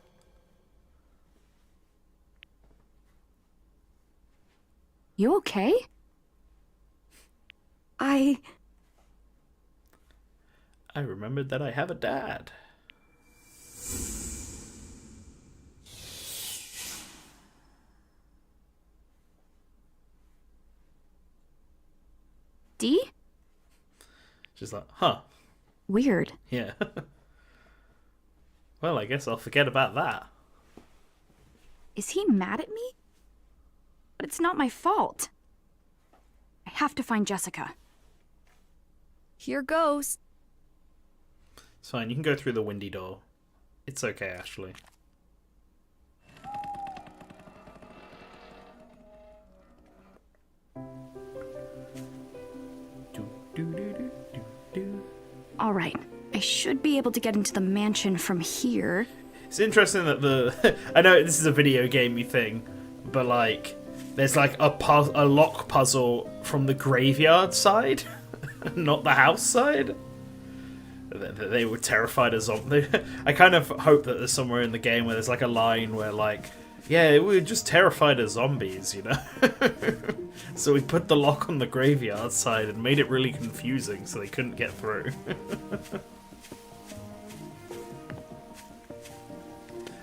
You okay? I remembered that I have a dad. Dee? She's like, huh, Weird. yeah. Well, I guess I'll forget about that. Is he mad at me? But it's not my fault. I have to find Jessica. Here goes. It's fine, you can go through the windy door. It's okay, Ashley. All right. I should be able to get into the mansion from here. It's interesting that the... I know this is a video gamey thing, but like, there's like a lock puzzle from the graveyard side, not the house side. They were terrified of zombies. I kind of hope that there's somewhere in the game where there's like a line where like, yeah, we were just terrified of zombies, you know? So we put the lock on the graveyard side and made it really confusing so they couldn't get through.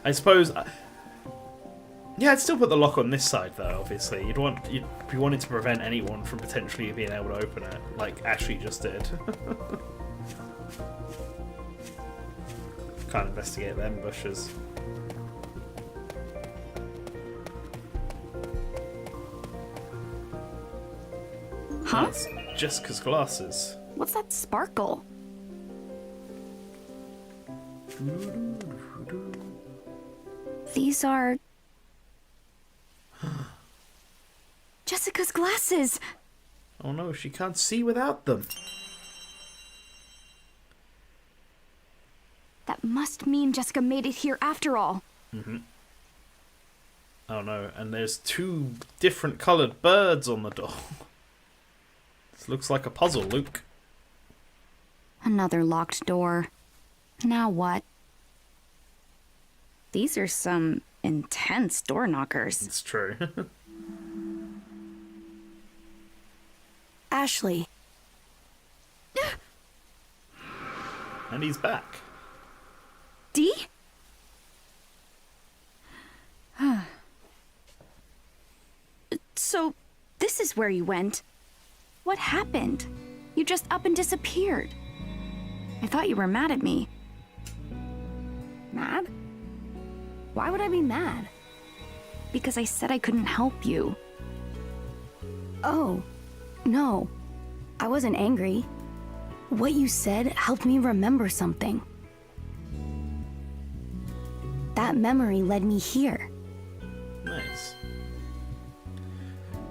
I suppose... yeah, I'd still put the lock on this side though, obviously. You'd be wanting to prevent anyone from potentially being able to open it, like Ashley just did. Can't investigate them bushes. Huh? That's Jessica's glasses. What's that sparkle? These are Jessica's glasses! Oh no, she can't see without them. That must mean Jessica made it here after all. Oh no, and there's 2 different coloured birds on the door. This looks like a puzzle, Luke. Another locked door. Now what? These are some intense door knockers. It's true. Ashley. And he's back. Dee? So, this is where you went. What happened? You just up and disappeared. I thought you were mad at me. Mad? Why would I be mad? Because I said I couldn't help you. Oh, no. I wasn't angry. What you said helped me remember something. That memory led me here. Nice.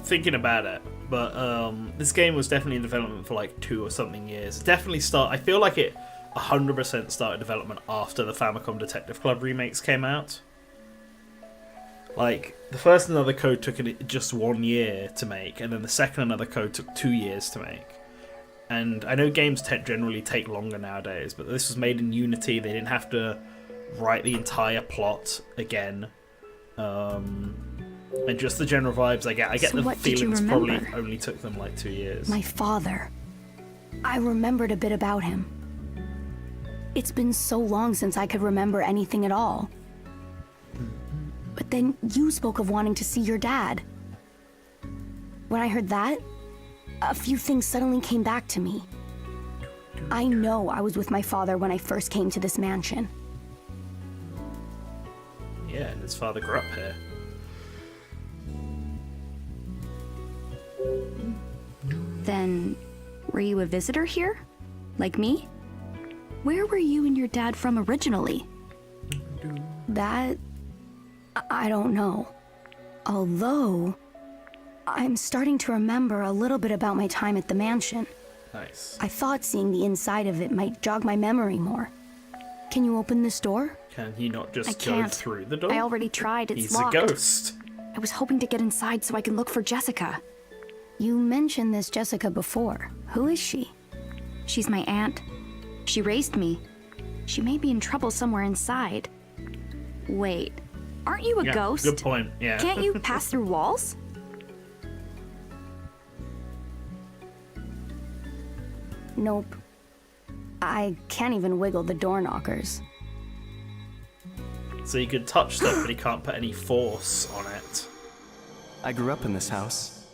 Thinking about it, but this game was definitely in development for like 2 or something years. I feel like it 100% started development after the Famicom Detective Club remakes came out. Like, the first Another Code took just 1 year to make, and then the second Another Code took 2 years to make. And I know games generally take longer nowadays, but this was made in Unity. They didn't have to write the entire plot again. And just the general vibes I get. I get So the what did you feelings probably remember? only took them like 2 years. My father. I remembered a bit about him. It's been so long since I could remember anything at all. But then you spoke of wanting to see your dad. When I heard that, a few things suddenly came back to me. I know I was with my father when I first came to this mansion. Yeah, and his father grew up here. Then, were you a visitor here? Like me? Where were you and your dad from originally? That... I don't know. Although, I'm starting to remember a little bit about my time at the mansion. Nice. I thought seeing the inside of it might jog my memory more. Can you open this door? Can he not I just go can't. through the door? I already tried, it's He's locked. a ghost. I was hoping to get inside so I can look for Jessica. You mentioned this Jessica before. Who is she? She's my aunt. She raised me. She may be in trouble somewhere inside. Wait, aren't you a Yeah, ghost? good point. Yeah. Can't you pass through walls? Nope. I can't even wiggle the door knockers. So he could touch stuff, but he can't put any force on it. I grew up in this house.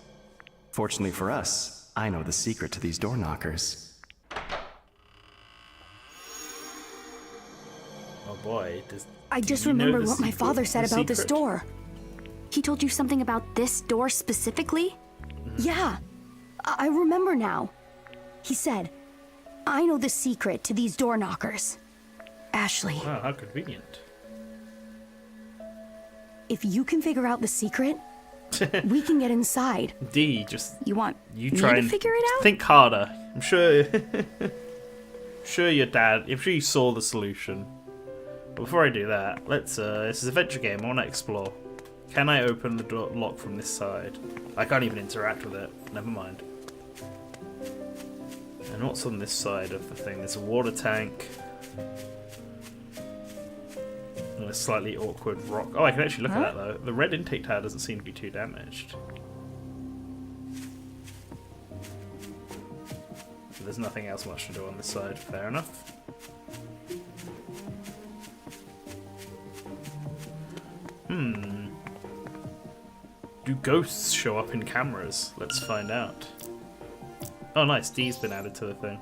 Fortunately for us, I know the secret to these door knockers. Oh boy. I just you know remembered the what my secret- father said the about this secret? door. He told you something about this door specifically? Yeah, I remember now. He said, I know the secret to these door knockers. Ashley, Oh, how convenient. if you can figure out the secret, we can get inside. D, just You want you me try to and figure it out? think harder. I'm sure. Sure, your dad. I'm sure you saw the solution. But before I do that, let's. This is an adventure game. I want to explore. Can I open the door lock from this side? I can't even interact with it. Never mind. And what's on this side of the thing? There's a water tank. And a slightly awkward rock. Oh, I can actually look at that though. The red intake tower doesn't seem to be too damaged. There's nothing else much to do on this side. Fair enough. Do ghosts show up in cameras? Let's find out. Oh nice, D's been added to the thing.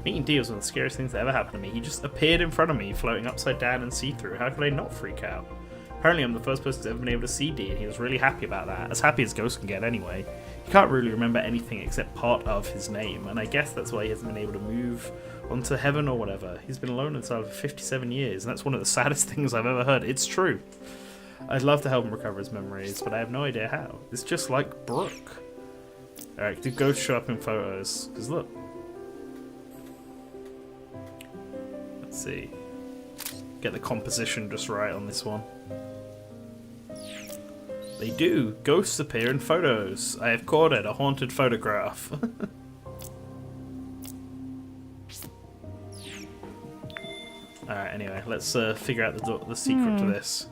Meeting D was one of the scariest things that ever happened to me. He just appeared in front of me, floating upside down and see-through. How could I not freak out? Apparently I'm the first person to ever been able to see D, and he was really happy about that. As happy as ghosts can get anyway. he can't really remember anything except part of his name, and I guess that's why he hasn't been able to move onto heaven or whatever. He's been alone inside for 57 years, and that's one of the saddest things I've ever heard. It's true. I'd love to help him recover his memories, but I have no idea how. It's just like Brooke. Alright, do ghosts show up in photos? Because look. Let's see. Get the composition just right on this one. They do. Ghosts appear in photos. I have caught it, a haunted photograph. Alright, anyway, let's figure out the secret to this.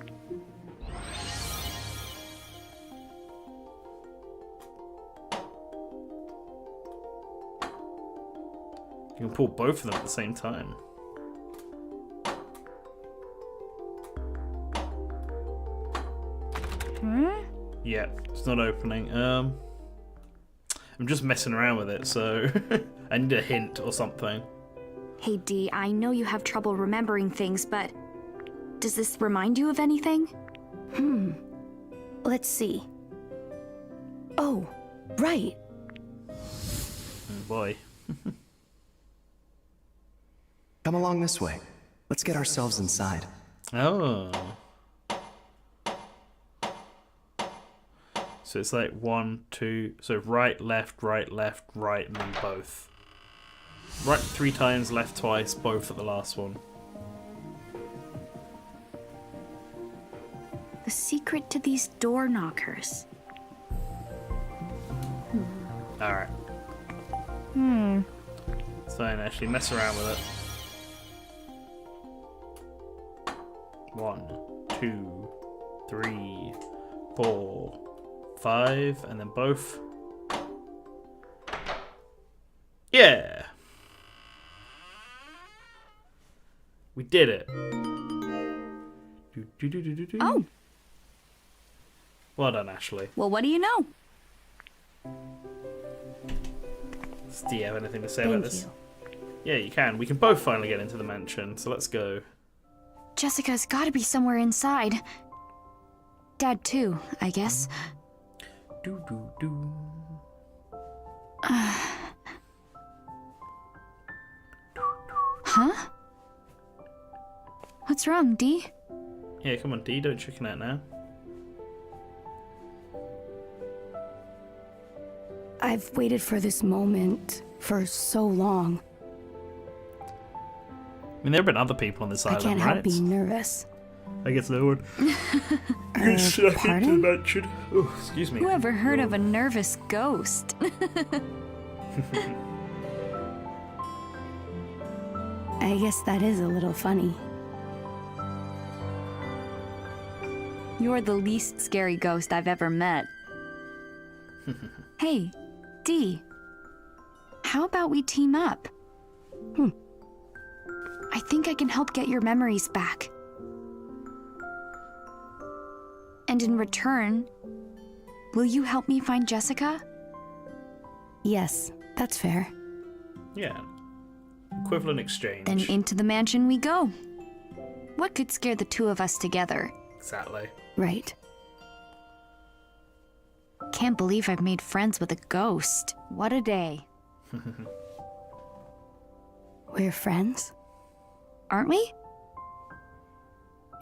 You can pull both of them at the same time. Yeah, it's not opening. I'm just messing around with it, so I need a hint or something. Hey Dee, I know you have trouble remembering things, but does this remind you of anything? Let's see. Oh, right. Oh boy. Come along this way. Let's get ourselves inside. Oh. So it's like 1, 2, so right, left, and then both. Right 3 times, left twice, both at the last one. The secret to these door knockers. Alright. It's fine, actually, mess around with it. 1, 2, 3, 4, 5, and then both. Yeah! We did it. Oh. Well done, Ashley. Well, what do you know? Do you have anything to say about this? Yeah, you can. We can both finally get into the mansion, so let's go. Jessica's gotta be somewhere inside. Dad, too, I guess. Huh? What's wrong, Dee? Yeah, come on, Dee, don't chicken out now. I've waited for this moment for so long. I mean, there have been other people on this I island, can't right? help being nervous. I guess no one. Get stuck into the Pardon? mansion. Oh, excuse me. Whoever heard of a nervous ghost? I guess that is a little funny. You're the least scary ghost I've ever met. Hey, Dee. How about we team up? I think I can help get your memories back. And in return, will you help me find Jessica? Yes, that's fair. Yeah. Equivalent exchange. Then into the mansion we go. What could scare the two of us together? Exactly. Right. Can't believe I've made friends with a ghost. What a day. We're friends? Aren't we?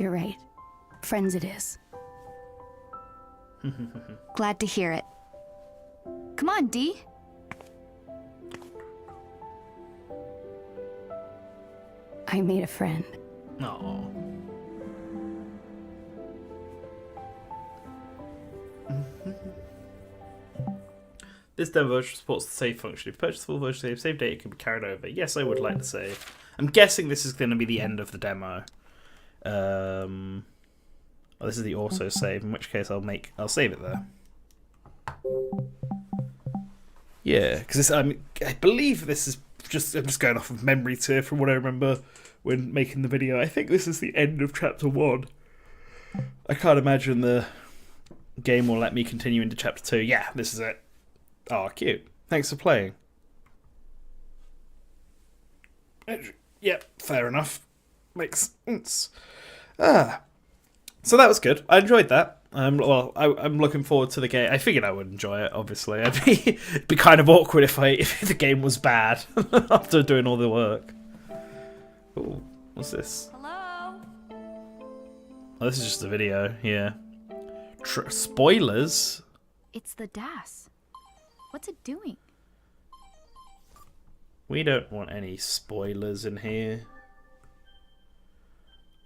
You're right. Friends it is. Glad to hear it. Come on, Dee. I made a friend. No. This demo version supports the save function. If you purchase the full version save data can be carried over. Yes, I would like to save. I'm guessing this is going to be the end of the demo. Oh, this is the auto save, in which case I'll save it there. Yeah, because I believe this is I'm just going off of memory here from what I remember when making the video. I think this is the end of chapter 1. I can't imagine the game will let me continue into chapter 2. Yeah, this is it. Oh, cute. Thanks for playing. Yep, fair enough. Makes sense. So that was good. I enjoyed that. I'm looking forward to the game. I figured I would enjoy it. Obviously, it'd be kind of awkward if the game was bad after doing all the work. Ooh, what's this? Hello? Oh, this is just a video. Yeah. Spoilers. It's the DAS. What's it doing? We don't want any spoilers in here.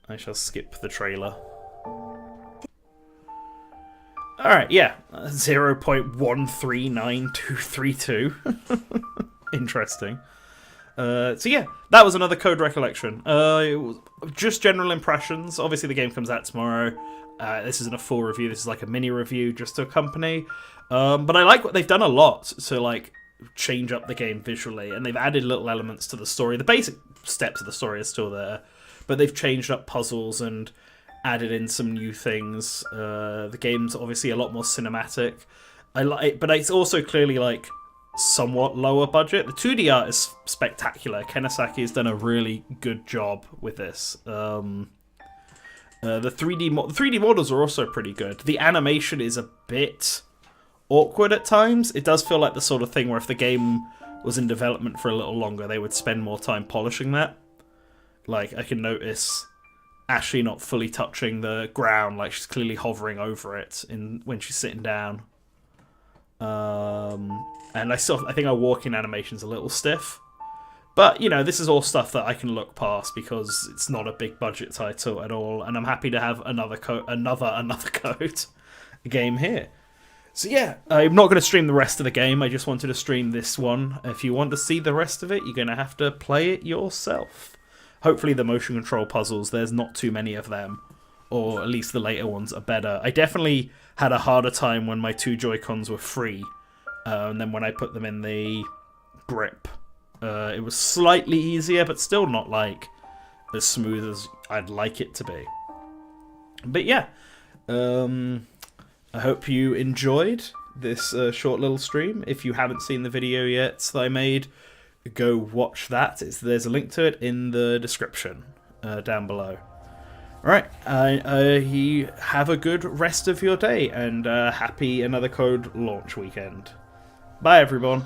I shall skip the trailer. Alright, yeah. 0.139232. Interesting. So yeah, that was another Code Recollection. It was just general impressions. Obviously the game comes out tomorrow. This isn't a full review, this is like a mini review just to accompany. But I like what they've done a lot to like change up the game visually, and they've added little elements to the story. The basic steps of the story are still there, but they've changed up puzzles and added in some new things. The game's obviously a lot more cinematic. I like, but it's also clearly like somewhat lower budget. The 2D art is spectacular. Kenesaki's done a really good job with this. The 3D models are also pretty good. The animation is a bit awkward at times. It does feel like the sort of thing where if the game was in development for a little longer, they would spend more time polishing that. Like, I can notice Ashley not fully touching the ground, like she's clearly hovering over it when she's sitting down. And I think our walking animation's a little stiff. But, you know, this is all stuff that I can look past because it's not a big budget title at all, and I'm happy to have another code game here. So yeah, I'm not going to stream the rest of the game, I just wanted to stream this one. If you want to see the rest of it, you're going to have to play it yourself. Hopefully the motion control puzzles, there's not too many of them, or at least the later ones are better. I definitely had a harder time when my 2 Joy-Cons were free, and then when I put them in the grip. It was slightly easier, but still not like as smooth as I'd like it to be. But yeah, I hope you enjoyed this short little stream. If you haven't seen the video yet that I made, go watch that. There's a link to it in the description down below. Alright, you have a good rest of your day, and happy Another Code launch weekend. Bye everyone.